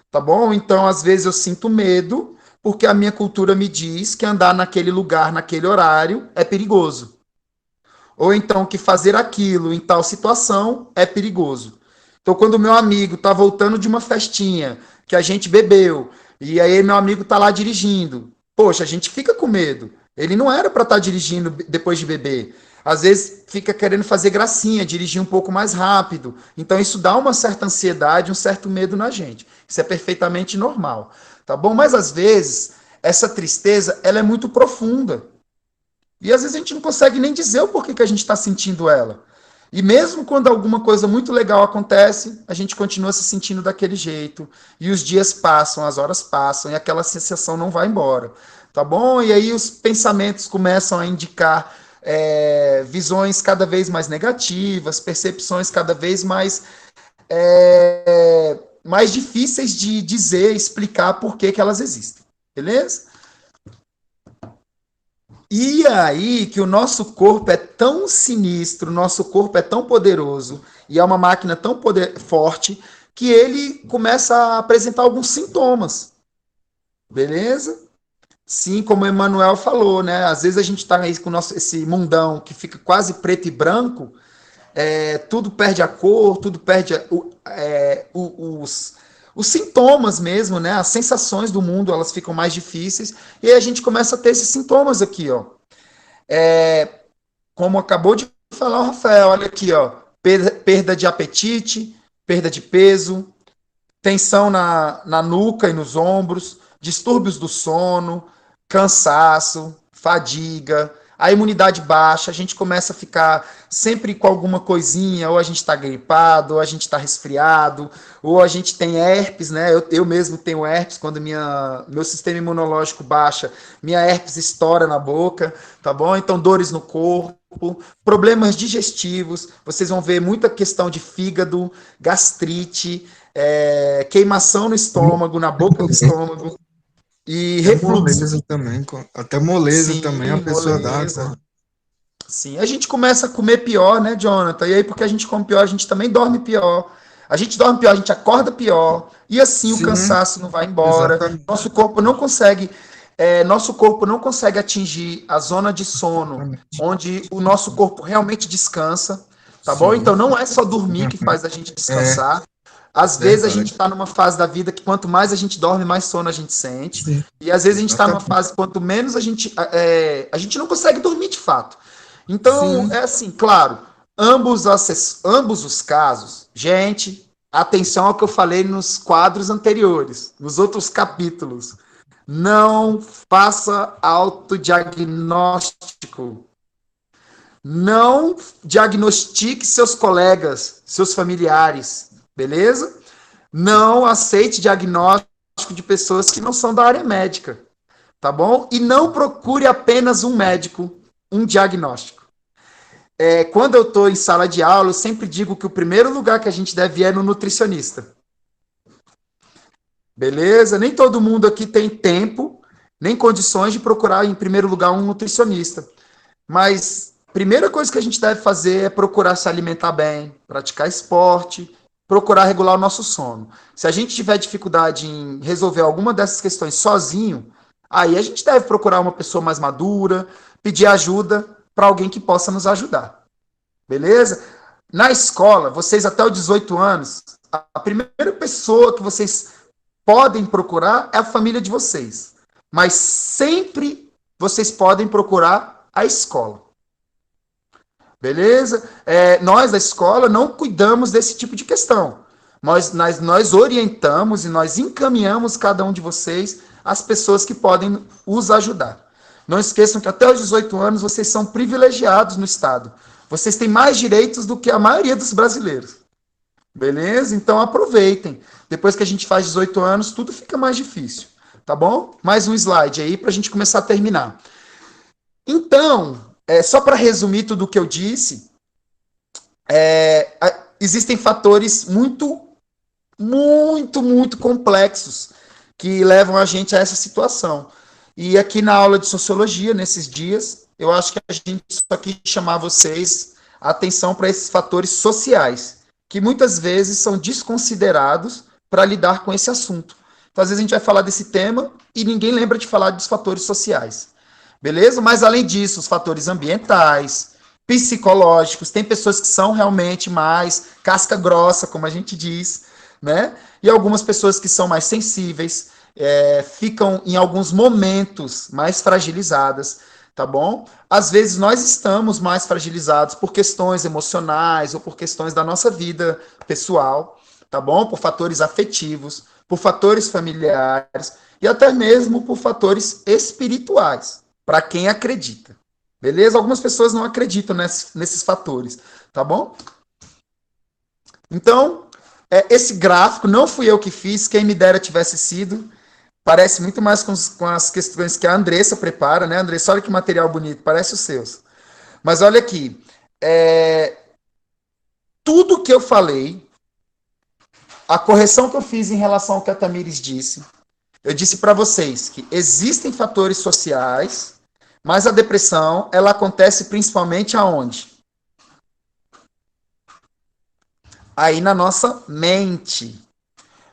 tá bom? Então, às vezes eu sinto medo porque a minha cultura me diz que andar naquele lugar, naquele horário, é perigoso. Ou então que fazer aquilo em tal situação é perigoso. Então, quando o meu amigo está voltando de uma festinha que a gente bebeu, e aí meu amigo está lá dirigindo, poxa, a gente fica com medo. Ele não era para estar dirigindo depois de beber. Às vezes fica querendo fazer gracinha, dirigir um pouco mais rápido. Então, isso dá uma certa ansiedade, um certo medo na gente. Isso é perfeitamente normal, tá bom? Mas, às vezes, essa tristeza, ela é muito profunda. E às vezes a gente não consegue nem dizer o porquê que a gente está sentindo ela. E mesmo quando alguma coisa muito legal acontece, a gente continua se sentindo daquele jeito. E os dias passam, as horas passam, e aquela sensação não vai embora. Tá bom? E aí os pensamentos começam a indicar visões cada vez mais negativas, percepções cada vez mais difíceis de dizer, explicar por que elas existem. Beleza? E aí que o nosso corpo é tão sinistro, nosso corpo é tão poderoso e é uma máquina tão forte que ele começa a apresentar alguns sintomas. Beleza? Sim, como o Emanuel falou, né? Às vezes a gente está aí com esse mundão que fica quase preto e branco, tudo perde a cor, tudo perde os sintomas mesmo, né? As sensações do mundo, elas ficam mais difíceis, e aí a gente começa a ter esses sintomas aqui, ó. Como acabou de falar o Rafael, olha aqui, ó. Perda de apetite, perda de peso, tensão na nuca e nos ombros, distúrbios do sono, cansaço, fadiga, a imunidade baixa, a gente começa a ficar sempre com alguma coisinha, ou a gente está gripado, ou a gente está resfriado, ou a gente tem herpes, né? Eu mesmo tenho herpes, quando meu sistema imunológico baixa, minha herpes estoura na boca, tá bom? Então, dores no corpo, problemas digestivos, vocês vão ver muita questão de fígado, gastrite, queimação no estômago, na boca do estômago, e refluxo. Moleza também, até moleza. Sim, também a pessoa moleza. Dá. Sim, a gente começa a comer pior, né, Jonathan? E aí, porque a gente come pior, a gente também dorme pior. A gente dorme pior, a gente acorda pior. E assim o cansaço não vai embora. Exatamente. Nosso corpo não consegue atingir a zona de sono, onde o nosso corpo realmente descansa, tá bom? Então não é só dormir que faz a gente descansar. Às vezes a gente está numa fase da vida que quanto mais a gente dorme, mais sono a gente sente. Sim. E às vezes a gente está numa fase quanto menos a gente não consegue dormir de fato. Então, sim, assim, claro, ambos os casos, gente, atenção ao que eu falei nos quadros anteriores, nos outros capítulos. Não faça autodiagnóstico. Não diagnostique seus colegas, seus familiares. Beleza? Não aceite diagnóstico de pessoas que não são da área médica, tá bom? E não procure apenas um médico, um diagnóstico. Quando eu estou em sala de aula, eu sempre digo que o primeiro lugar que a gente deve ir é no nutricionista. Beleza? Nem todo mundo aqui tem tempo, nem condições de procurar, em primeiro lugar, um nutricionista. Mas a primeira coisa que a gente deve fazer é procurar se alimentar bem, praticar esporte, procurar regular o nosso sono. Se a gente tiver dificuldade em resolver alguma dessas questões sozinho, aí a gente deve procurar uma pessoa mais madura, pedir ajuda para alguém que possa nos ajudar. Beleza? Na escola, vocês até os 18 anos, a primeira pessoa que vocês podem procurar é a família de vocês. Mas sempre vocês podem procurar a escola. Beleza? Nós da escola não cuidamos desse tipo de questão. Nós orientamos e nós encaminhamos cada um de vocês as pessoas que podem os ajudar. Não esqueçam que até os 18 anos vocês são privilegiados no Estado. Vocês têm mais direitos do que a maioria dos brasileiros. Beleza? Então aproveitem. Depois que a gente faz 18 anos, tudo fica mais difícil. Tá bom? Mais um slide aí para a gente começar a terminar. Então, só para resumir tudo o que eu disse, existem fatores muito complexos que levam a gente a essa situação. E aqui na aula de sociologia, nesses dias, eu acho que a gente só quis chamar vocês a atenção para esses fatores sociais, que muitas vezes são desconsiderados para lidar com esse assunto. Então, às vezes a gente vai falar desse tema e ninguém lembra de falar dos fatores sociais. Beleza? Mas, além disso, os fatores ambientais, psicológicos, tem pessoas que são realmente mais casca grossa, como a gente diz, né? E algumas pessoas que são mais sensíveis, ficam em alguns momentos mais fragilizadas, tá bom? Às vezes nós estamos mais fragilizados por questões emocionais ou por questões da nossa vida pessoal, tá bom? Por fatores afetivos, por fatores familiares e até mesmo por fatores espirituais, para quem acredita. Beleza? Algumas pessoas não acreditam nesses fatores, tá bom? Então, esse gráfico não fui eu que fiz, quem me dera tivesse sido. Parece muito mais com as questões que a Andressa prepara, né, Andressa? Olha que material bonito, parece os seus. Mas olha aqui, tudo que eu falei, a correção que eu fiz em relação ao que a Tamires disse, eu disse para vocês que existem fatores sociais, mas a depressão, ela acontece principalmente aonde? Aí na nossa mente.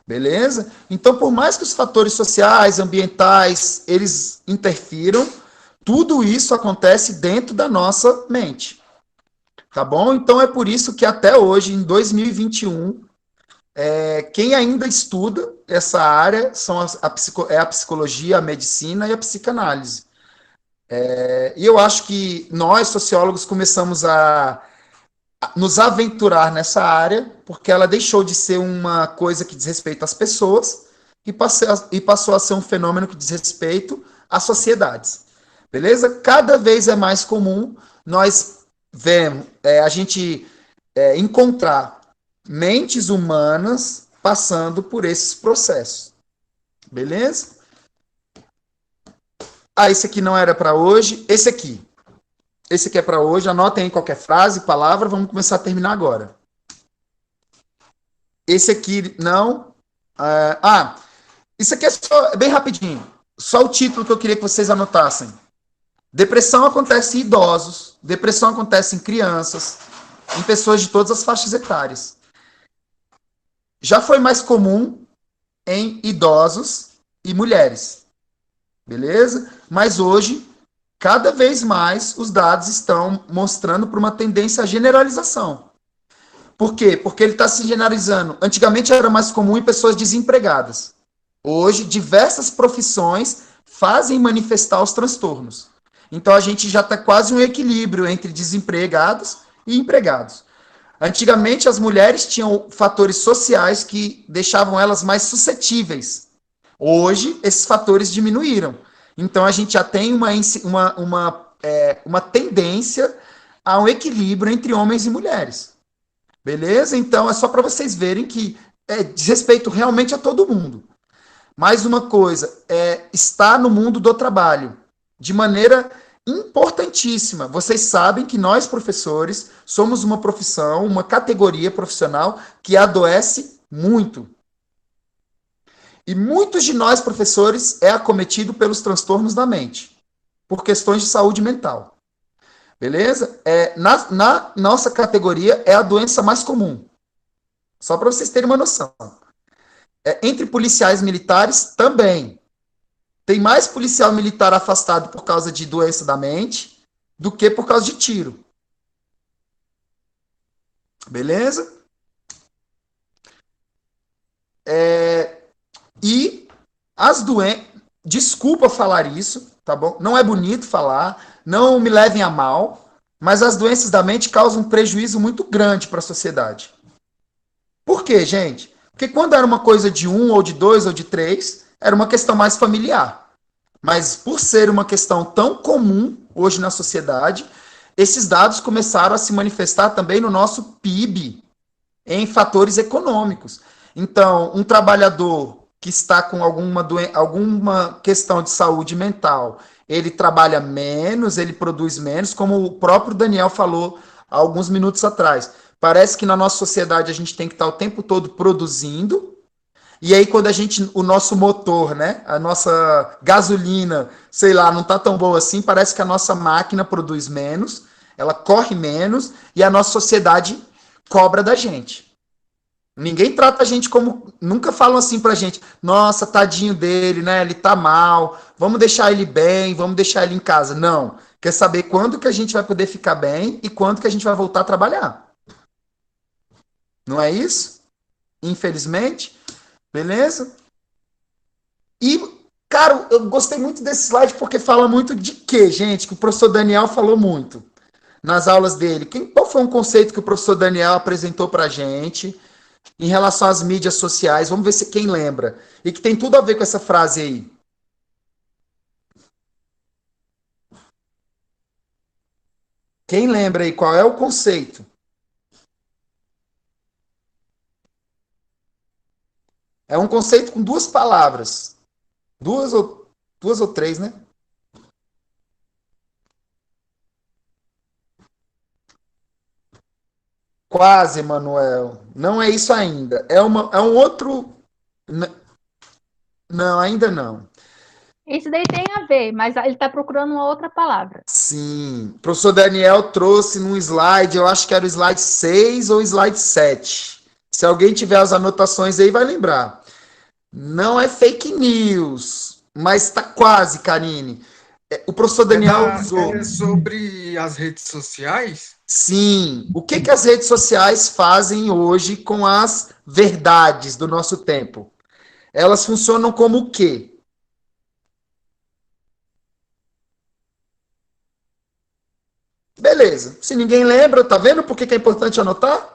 Beleza? Então, por mais que os fatores sociais, ambientais, eles interfiram, tudo isso acontece dentro da nossa mente. Tá bom? Então, é por isso que até hoje, em 2021, quem ainda estuda essa área é a psicologia, a medicina e a psicanálise. E eu acho que nós, sociólogos, começamos a nos aventurar nessa área, porque ela deixou de ser uma coisa que diz respeito às pessoas e passou a ser um fenômeno que diz respeito às sociedades. Beleza? Cada vez é mais comum nós vemos, a gente encontrar mentes humanas passando por esses processos. Beleza? Esse aqui não era para hoje. Esse aqui é para hoje. Anotem aí qualquer frase, palavra. Vamos começar a terminar agora. Esse aqui não. Isso aqui é só bem rapidinho. Só o título que eu queria que vocês anotassem. Depressão acontece em idosos. Depressão acontece em crianças. Em pessoas de todas as faixas etárias. Já foi mais comum em idosos e mulheres. Beleza? Mas hoje, cada vez mais, os dados estão mostrando para uma tendência à generalização. Por quê? Porque ele está se generalizando. Antigamente era mais comum em pessoas desempregadas. Hoje, diversas profissões fazem manifestar os transtornos. Então, a gente já está quase um equilíbrio entre desempregados e empregados. Antigamente, as mulheres tinham fatores sociais que deixavam elas mais suscetíveis. Hoje, esses fatores diminuíram. Então, a gente já tem uma tendência a um equilíbrio entre homens e mulheres. Beleza? Então, é só para vocês verem que diz respeito realmente a todo mundo. Mais uma coisa, está no mundo do trabalho, de maneira importantíssima. Vocês sabem que nós, professores, somos uma profissão, uma categoria profissional que adoece muito. E muitos de nós, professores, acometido pelos transtornos da mente, por questões de saúde mental. Beleza? Na nossa categoria, é a doença mais comum. Só para vocês terem uma noção. Entre policiais militares, também. Tem mais policial militar afastado por causa de doença da mente do que por causa de tiro. Beleza? E Desculpa falar isso, tá bom? Não é bonito falar, não me levem a mal, mas as doenças da mente causam um prejuízo muito grande para a sociedade. Por quê, gente? Porque quando era uma coisa de 1, ou de 2, ou de 3, era uma questão mais familiar. Mas por ser uma questão tão comum hoje na sociedade, esses dados começaram a se manifestar também no nosso PIB, em fatores econômicos. Então, um trabalhador que está com alguma questão de saúde mental, ele trabalha menos, ele produz menos, como o próprio Daniel falou há alguns minutos atrás. Parece que na nossa sociedade a gente tem que estar o tempo todo produzindo, e aí quando o nosso motor, né, a nossa gasolina, sei lá, não está tão boa assim, parece que a nossa máquina produz menos, ela corre menos, e a nossa sociedade cobra da gente. Ninguém trata a gente como... Nunca falam assim pra gente, nossa, tadinho dele, né? Ele tá mal, vamos deixar ele bem, vamos deixar ele em casa. Não. Quer saber quando que a gente vai poder ficar bem e quando que a gente vai voltar a trabalhar. Não é isso? Infelizmente. Beleza? E, cara, eu gostei muito desse slide porque fala muito de quê, gente? Que o professor Daniel falou muito nas aulas dele. Qual foi um conceito que o professor Daniel apresentou pra gente em relação às mídias sociais? Vamos ver se quem lembra. E que tem tudo a ver com essa frase aí. Quem lembra aí qual é o conceito? É um conceito com duas palavras. Duas ou três, né? Quase, Manuel. Não é isso ainda. É um outro. Não, ainda não. Isso daí tem a ver, mas ele está procurando uma outra palavra. Sim. O professor Daniel trouxe num slide, eu acho que era o slide 6 ou slide 7. Se alguém tiver as anotações aí, vai lembrar. Não é fake news, mas está quase, Karine. O professor Daniel usou. É sobre as redes sociais? Sim. O que as redes sociais fazem hoje com as verdades do nosso tempo? Elas funcionam como o quê? Beleza. Se ninguém lembra, tá vendo por que é importante anotar?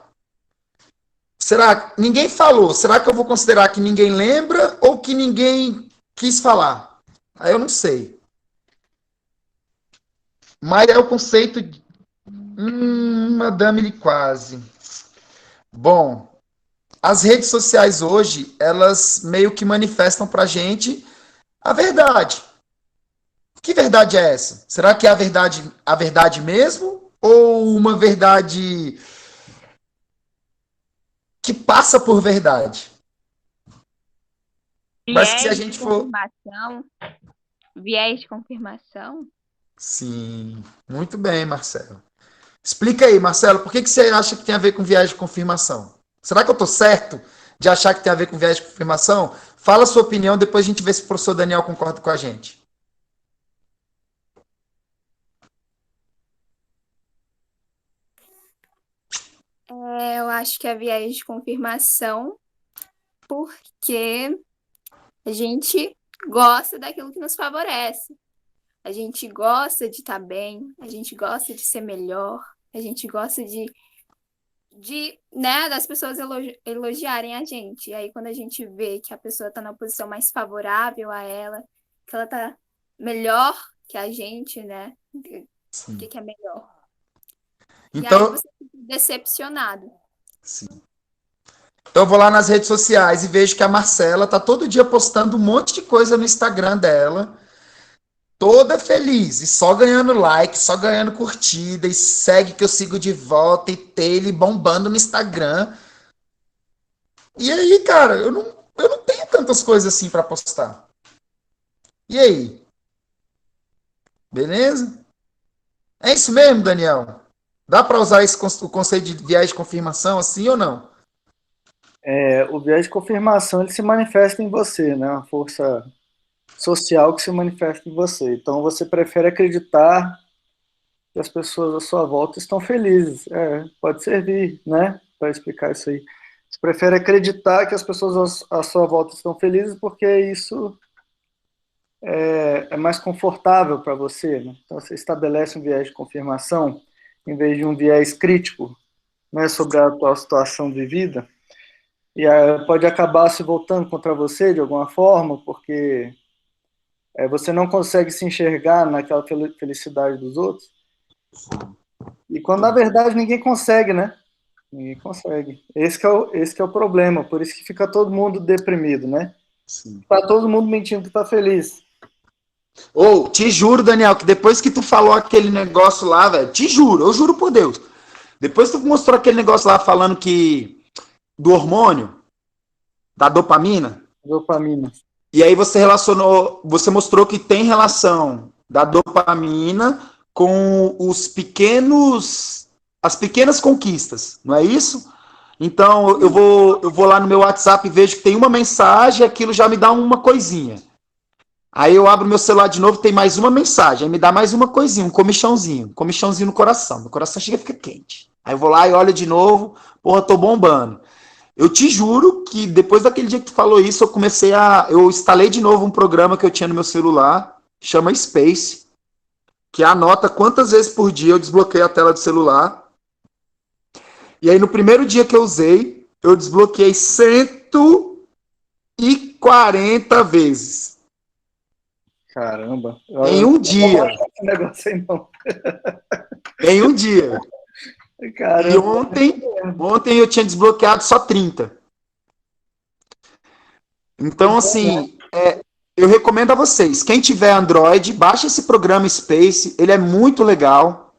Será que ninguém falou? Será que eu vou considerar que ninguém lembra ou que ninguém quis falar? Aí eu não sei. Mas é o conceito de... Madame quase. Bom, as redes sociais hoje, elas meio que manifestam pra gente a verdade. Que verdade é essa? Será que é a verdade mesmo? Ou uma verdade que passa por verdade? Mas se a gente for... Viés de confirmação? Sim, muito bem, Marcelo. Explica aí, Marcelo, por que você acha que tem a ver com viés de confirmação? Será que eu estou certo de achar que tem a ver com viés de confirmação? Fala a sua opinião, depois a gente vê se o professor Daniel concorda com a gente. Eu acho que é viés de confirmação porque a gente gosta daquilo que nos favorece. A gente gosta de estar bem, a gente gosta de ser melhor, a gente gosta né, das pessoas elogiarem a gente. E aí, quando a gente vê que a pessoa está na posição mais favorável a ela, que ela está melhor que a gente, né? O que é melhor? Então, e aí você fica decepcionado. Sim. Então eu vou lá nas redes sociais e vejo que a Marcela tá todo dia postando um monte de coisa no Instagram dela, toda feliz, e só ganhando like, só ganhando curtida, e segue que eu sigo de volta, e tem ele bombando no Instagram. E aí, cara, eu não tenho tantas coisas assim para postar. E aí? Beleza? É isso mesmo, Daniel? Dá para usar o conceito de viés de confirmação assim ou não? O viés de confirmação ele se manifesta em você, né? Uma força social que se manifesta em você. Então você prefere acreditar que as pessoas à sua volta estão felizes. Pode servir, né? Para explicar isso aí. Você prefere acreditar que as pessoas à sua volta estão felizes porque isso é mais confortável para você, né? Então você estabelece um viés de confirmação em vez de um viés crítico, né, sobre a atual situação vivida, e aí pode acabar se voltando contra você de alguma forma, porque você não consegue se enxergar naquela felicidade dos outros, e quando na verdade ninguém consegue, né? Ninguém consegue. Esse que é o problema, por isso que fica todo mundo deprimido, né? Sim. Tá todo mundo mentindo que tá feliz. Ou, te juro, Daniel, que depois que tu falou aquele negócio lá, velho, te juro, eu juro por Deus. Depois que tu mostrou aquele negócio lá falando que do hormônio, da dopamina, Dopamina. e aí você relacionou, você mostrou que tem relação da dopamina com as pequenas conquistas, não é isso? Então eu vou lá no meu WhatsApp e vejo que tem uma mensagem, aquilo já me dá uma coisinha. Aí eu abro meu celular de novo, tem mais uma mensagem, aí me dá mais uma coisinha, um comichãozinho no coração. Meu coração chega e fica quente. Aí eu vou lá e olho de novo, porra, tô bombando. Eu te juro que depois daquele dia que tu falou isso, eu instalei de novo um programa que eu tinha no meu celular, chama Space, que anota quantas vezes por dia eu desbloqueio a tela do celular. E aí no primeiro dia que eu usei, eu desbloqueei 140 vezes. Caramba. Em um dia. Esse negócio aí não. Em um dia. Caramba. E ontem eu tinha desbloqueado só 30. Então, assim, eu recomendo a vocês. Quem tiver Android, baixe esse programa Space. Ele é muito legal.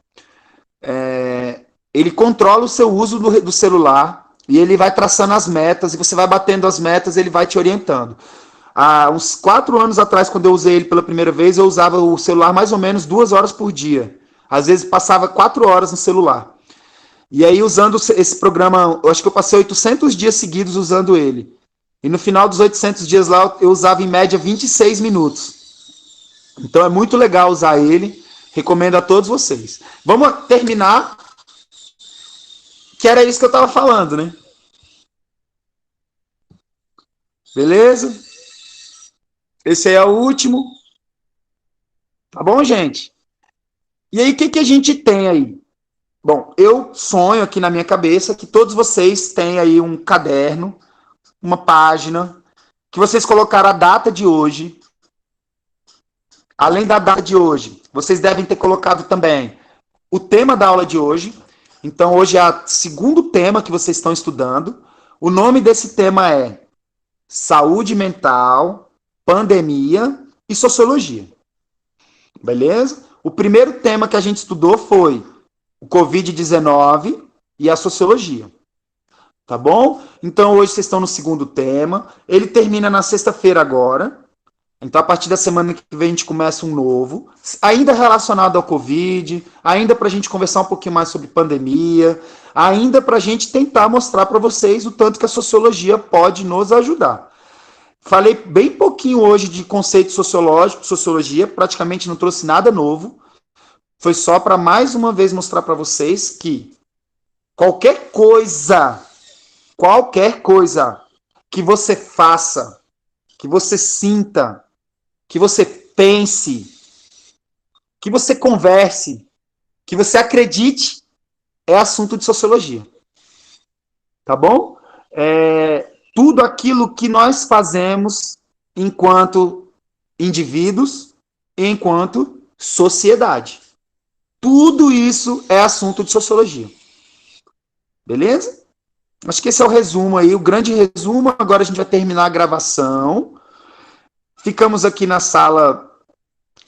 Ele controla o seu uso do celular e ele vai traçando as metas e você vai batendo as metas, ele vai te orientando. Há uns 4 anos atrás, quando eu usei ele pela primeira vez, eu usava o celular mais ou menos 2 horas por dia. Às vezes passava 4 horas no celular. E aí, usando esse programa, eu acho que eu passei 800 dias seguidos usando ele. E no final dos 800 dias lá, eu usava em média 26 minutos. Então é muito legal usar ele. Recomendo a todos vocês. Vamos terminar, que era isso que eu estava falando, né? Beleza? Esse aí é o último. Tá bom, gente? E aí, o que a gente tem aí? Bom, eu sonho aqui na minha cabeça que todos vocês têm aí um caderno, uma página, que vocês colocaram a data de hoje. Além da data de hoje, vocês devem ter colocado também o tema da aula de hoje. Então, hoje é o segundo tema que vocês estão estudando. O nome desse tema é Saúde Mental, Pandemia e Sociologia. Beleza? O primeiro tema que a gente estudou foi o Covid-19 e a Sociologia. Tá bom? Então, hoje vocês estão no segundo tema. Ele termina na sexta-feira agora. Então, a partir da semana que vem, a gente começa um novo, ainda relacionado ao Covid, ainda para a gente conversar um pouquinho mais sobre pandemia, ainda para a gente tentar mostrar para vocês o tanto que a sociologia pode nos ajudar. Falei bem pouquinho hoje de conceito sociológico, sociologia, praticamente não trouxe nada novo. Foi só para mais uma vez mostrar para vocês que qualquer coisa que você faça, que você sinta, que você pense, que você converse, que você acredite, é assunto de sociologia. Tá bom? Tudo aquilo que nós fazemos enquanto indivíduos e enquanto sociedade. Tudo isso é assunto de sociologia. Beleza? Acho que esse é o resumo aí, o grande resumo. Agora a gente vai terminar a gravação. Ficamos aqui na sala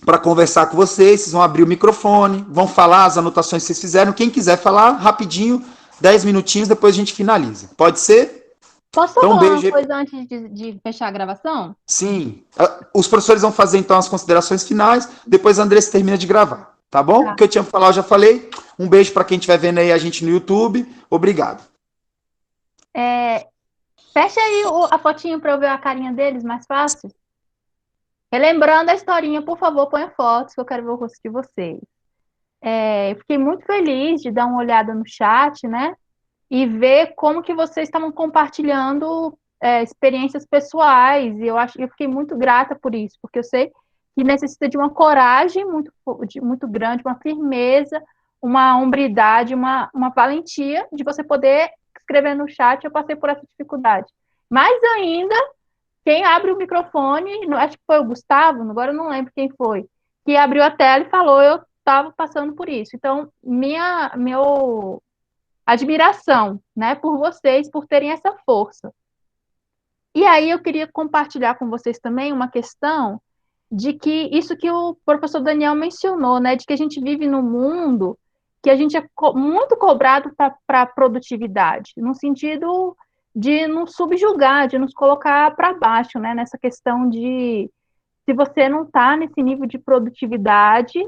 para conversar com vocês vão abrir o microfone, vão falar as anotações que vocês fizeram. Quem quiser falar, rapidinho, 10 minutinhos, depois a gente finaliza. Pode ser? Posso Então, falar beijo. uma coisa antes de fechar a gravação? Sim. Os professores vão fazer, então, as considerações finais, depois a Andressa termina de gravar, tá bom? Tá. O que eu tinha para falar, eu já falei. Um beijo para quem estiver vendo aí a gente no YouTube. Obrigado. Fecha aí a fotinho para eu ver a carinha deles, mais fácil. Relembrando a historinha, por favor, ponha fotos, que eu quero ver o rosto de vocês. Eu fiquei muito feliz de dar uma olhada no chat, né? E ver como que vocês estavam compartilhando experiências pessoais. E eu fiquei muito grata por isso, porque eu sei que necessita de uma coragem muito grande, uma firmeza, uma hombridade, uma valentia de você poder escrever no chat, eu passei por essa dificuldade. Mais ainda, quem abre o microfone, acho que foi o Gustavo, agora eu não lembro quem foi, que abriu a tela e falou, eu estava passando por isso. Então, minha admiração, né, por vocês, por terem essa força. E aí eu queria compartilhar com vocês também uma questão de que isso que o professor Daniel mencionou, né, de que a gente vive num mundo que a gente é muito cobrado para a produtividade, no sentido de nos subjugar, de nos colocar para baixo, né, nessa questão de se você não está nesse nível de produtividade,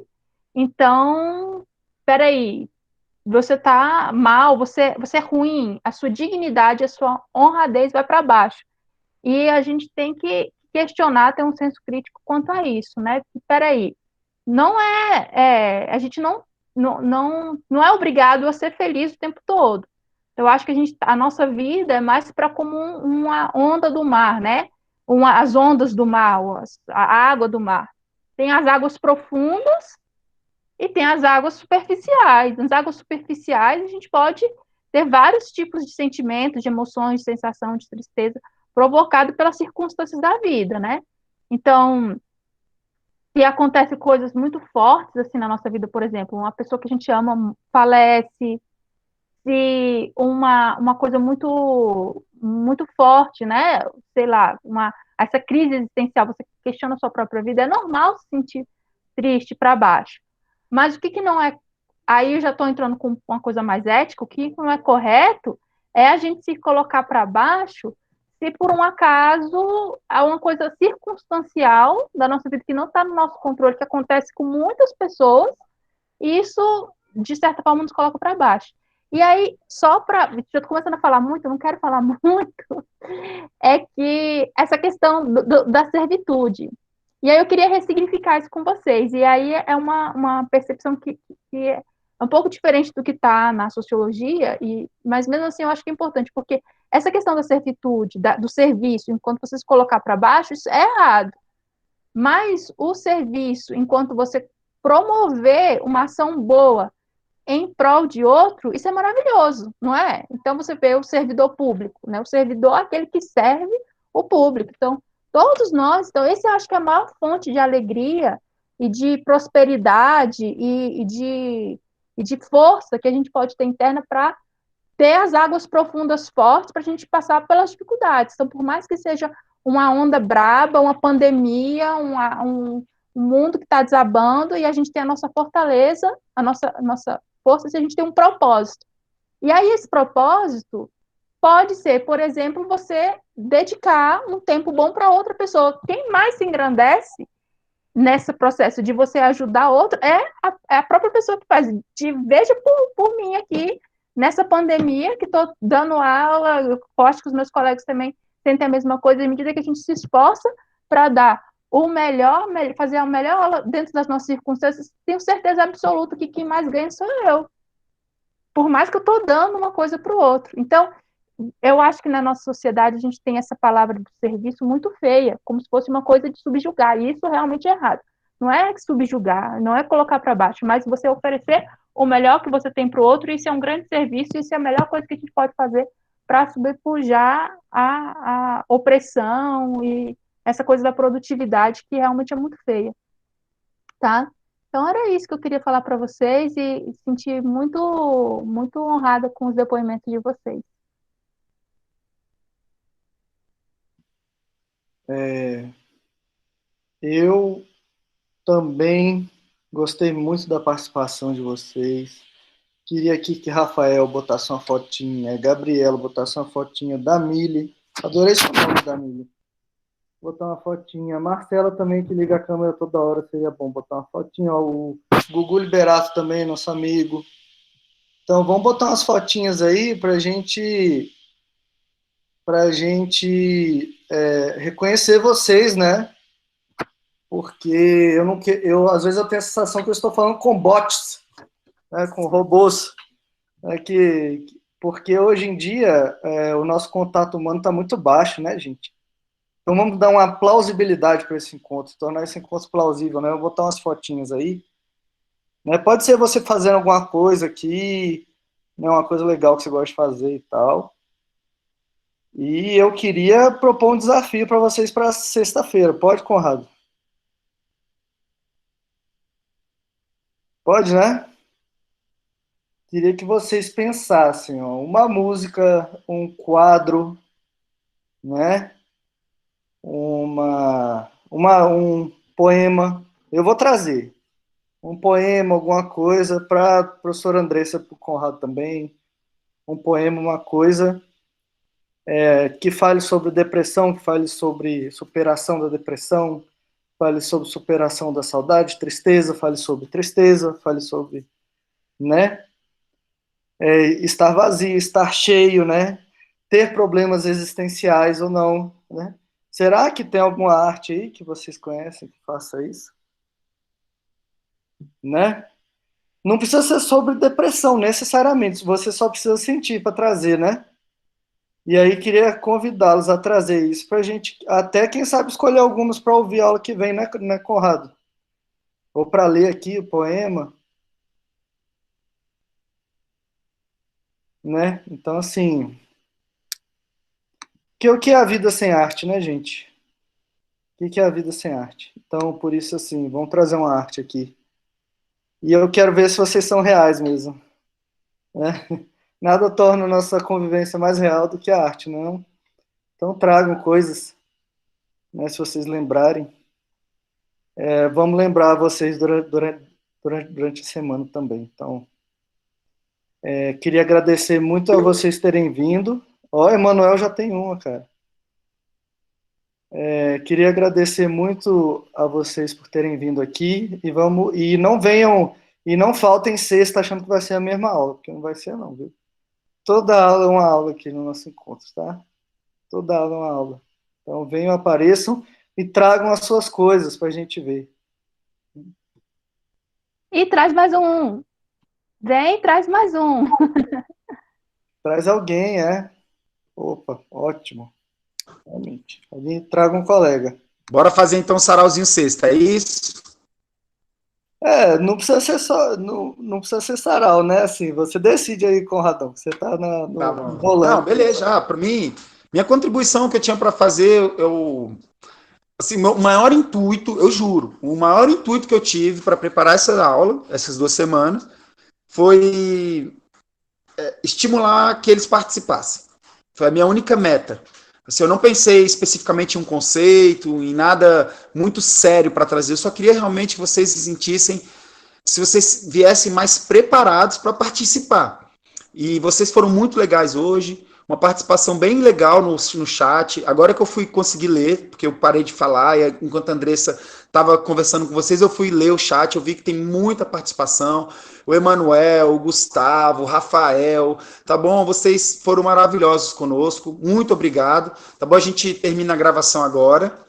então, peraí, você está mal, você é ruim, a sua dignidade, a sua honradez vai para baixo. E a gente tem que questionar, ter um senso crítico quanto a isso, né? Peraí, não a gente não é obrigado a ser feliz o tempo todo. Eu acho que a nossa vida é mais para como uma onda do mar, né? As ondas do mar, a água do mar. Tem as águas profundas e tem as águas superficiais. Nas águas superficiais, a gente pode ter vários tipos de sentimentos, de emoções, de sensação, de tristeza, provocado pelas circunstâncias da vida, né? Então, se acontecem coisas muito fortes assim na nossa vida, por exemplo, uma pessoa que a gente ama falece, se uma coisa muito forte, né? Sei lá, essa crise existencial, você questiona a sua própria vida, é normal se sentir triste para baixo. Mas o que não é, aí eu já estou entrando com uma coisa mais ética, o que não é correto é a gente se colocar para baixo se por um acaso há uma coisa circunstancial da nossa vida que não está no nosso controle, que acontece com muitas pessoas, e isso, de certa forma, nos coloca para baixo. E aí, já estou começando a falar muito, eu não quero falar muito, é que essa questão da servitude. E aí eu queria ressignificar isso com vocês. E aí é uma percepção que é um pouco diferente do que está na sociologia, mas mesmo assim eu acho que é importante, porque essa questão da servitude, do serviço, enquanto você se colocar para baixo, isso é errado. Mas o serviço, enquanto você promover uma ação boa em prol de outro, isso é maravilhoso, não é? Então você vê o servidor público, né? O servidor é aquele que serve o público. Então, todos nós, então esse eu acho que é a maior fonte de alegria e de prosperidade e de força que a gente pode ter interna para ter as águas profundas fortes para a gente passar pelas dificuldades. Então, por mais que seja uma onda braba, uma pandemia, um mundo que está desabando, e a gente tem a nossa fortaleza, a nossa força, se a gente tem um propósito. E aí, esse propósito pode ser, por exemplo, você dedicar um tempo bom para outra pessoa. Quem mais se engrandece nesse processo de você ajudar outro é a própria pessoa que faz. Veja por mim aqui, nessa pandemia, que estou dando aula, eu acho que os meus colegas também sentem a mesma coisa, à medida que a gente se esforça para dar o melhor, fazer a melhor aula dentro das nossas circunstâncias, tenho certeza absoluta que quem mais ganha sou eu. Por mais que eu estou dando uma coisa para o outro. Então, eu acho que na nossa sociedade a gente tem essa palavra do serviço muito feia, como se fosse uma coisa de subjugar, e isso realmente é errado. Não é subjugar, não é colocar para baixo, mas você oferecer o melhor que você tem para o outro, e isso é um grande serviço, e isso é a melhor coisa que a gente pode fazer para sobrepujar a opressão e essa coisa da produtividade que realmente é muito feia, tá? Então era isso que eu queria falar para vocês e sentir muito, muito honrada com os depoimentos de vocês. Eu também gostei muito da participação de vocês. Queria aqui que Rafael botasse uma fotinha, Gabriela botasse uma fotinha, Damile, adorei seu nome, Damile. Botar uma fotinha. Marcela também, que liga a câmera toda hora, seria bom botar uma fotinha. O Gugu Liberato também, nosso amigo. Então, vamos botar umas fotinhas aí pra gente reconhecer vocês, né? Porque às vezes eu tenho a sensação que eu estou falando com bots, né? Com robôs. Né? Porque hoje em dia o nosso contato humano está muito baixo, né, gente? Então vamos dar uma plausibilidade para esse encontro, tornar esse encontro plausível, né? Eu vou botar umas fotinhas aí. Né? Pode ser você fazendo alguma coisa aqui, né? Uma coisa legal que você gosta de fazer e tal. E eu queria propor um desafio para vocês para sexta-feira. Pode, Conrado? Pode, né? Queria que vocês pensassem, ó, uma música, um quadro, né? Um poema. Eu vou trazer um poema, alguma coisa, para a professora Andressa, para o Conrado também. Um poema, uma coisa que fale sobre depressão, que fale sobre superação da depressão, fale sobre superação da saudade, tristeza, fale sobre, né? Estar vazio, estar cheio, né? Ter problemas existenciais ou não, né? Será que tem alguma arte aí que vocês conhecem que faça isso? Né? Não precisa ser sobre depressão, necessariamente. Você só precisa sentir para trazer, né? E aí queria convidá-los a trazer isso para a gente, até quem sabe escolher algumas para ouvir a aula que vem, né, Conrado? Ou para ler aqui o poema, né? Então, assim, o que é a vida sem arte, né, gente? O que é a vida sem arte? Então, por isso, assim, vamos trazer uma arte aqui. E eu quero ver se vocês são reais mesmo, né? Nada torna a nossa convivência mais real do que a arte, não? Então tragam coisas, né, se vocês lembrarem. Vamos lembrar vocês durante a semana também. Então, queria agradecer muito a vocês terem vindo. Ó, Emanuel já tem uma, cara. Queria agradecer muito a vocês por terem vindo aqui e não venham e não faltem sexta achando que vai ser a mesma aula, porque não vai ser não, viu? Toda aula é uma aula aqui no nosso encontro, tá? Toda aula é uma aula. Então venham, apareçam e tragam as suas coisas para a gente ver. E traz mais um. Vem, traz mais um. Traz alguém, Opa, ótimo. Realmente. Alguém traga um colega. Bora fazer então um sarauzinho sexta, é isso? Não precisa ser não precisa ser sarau, né? Assim, você decide aí, Conradão, que você tá Tá bom. rolando. Não, beleza, para mim, minha contribuição que eu tinha para fazer, assim, meu maior intuito, eu juro, o maior intuito que eu tive para preparar essa aula, essas 2 semanas, foi estimular que eles participassem. Foi a minha única meta. Assim, eu não pensei especificamente em um conceito, em nada muito sério para trazer, eu só queria realmente que vocês se sentissem, se vocês viessem mais preparados para participar. E vocês foram muito legais hoje, uma participação bem legal no chat. Agora que eu fui conseguir ler, porque eu parei de falar, e enquanto a Andressa estava conversando com vocês, eu fui ler o chat, eu vi que tem muita participação. O Emanuel, o Gustavo, o Rafael, tá bom? Vocês foram maravilhosos conosco, muito obrigado. Tá bom? A gente termina a gravação agora.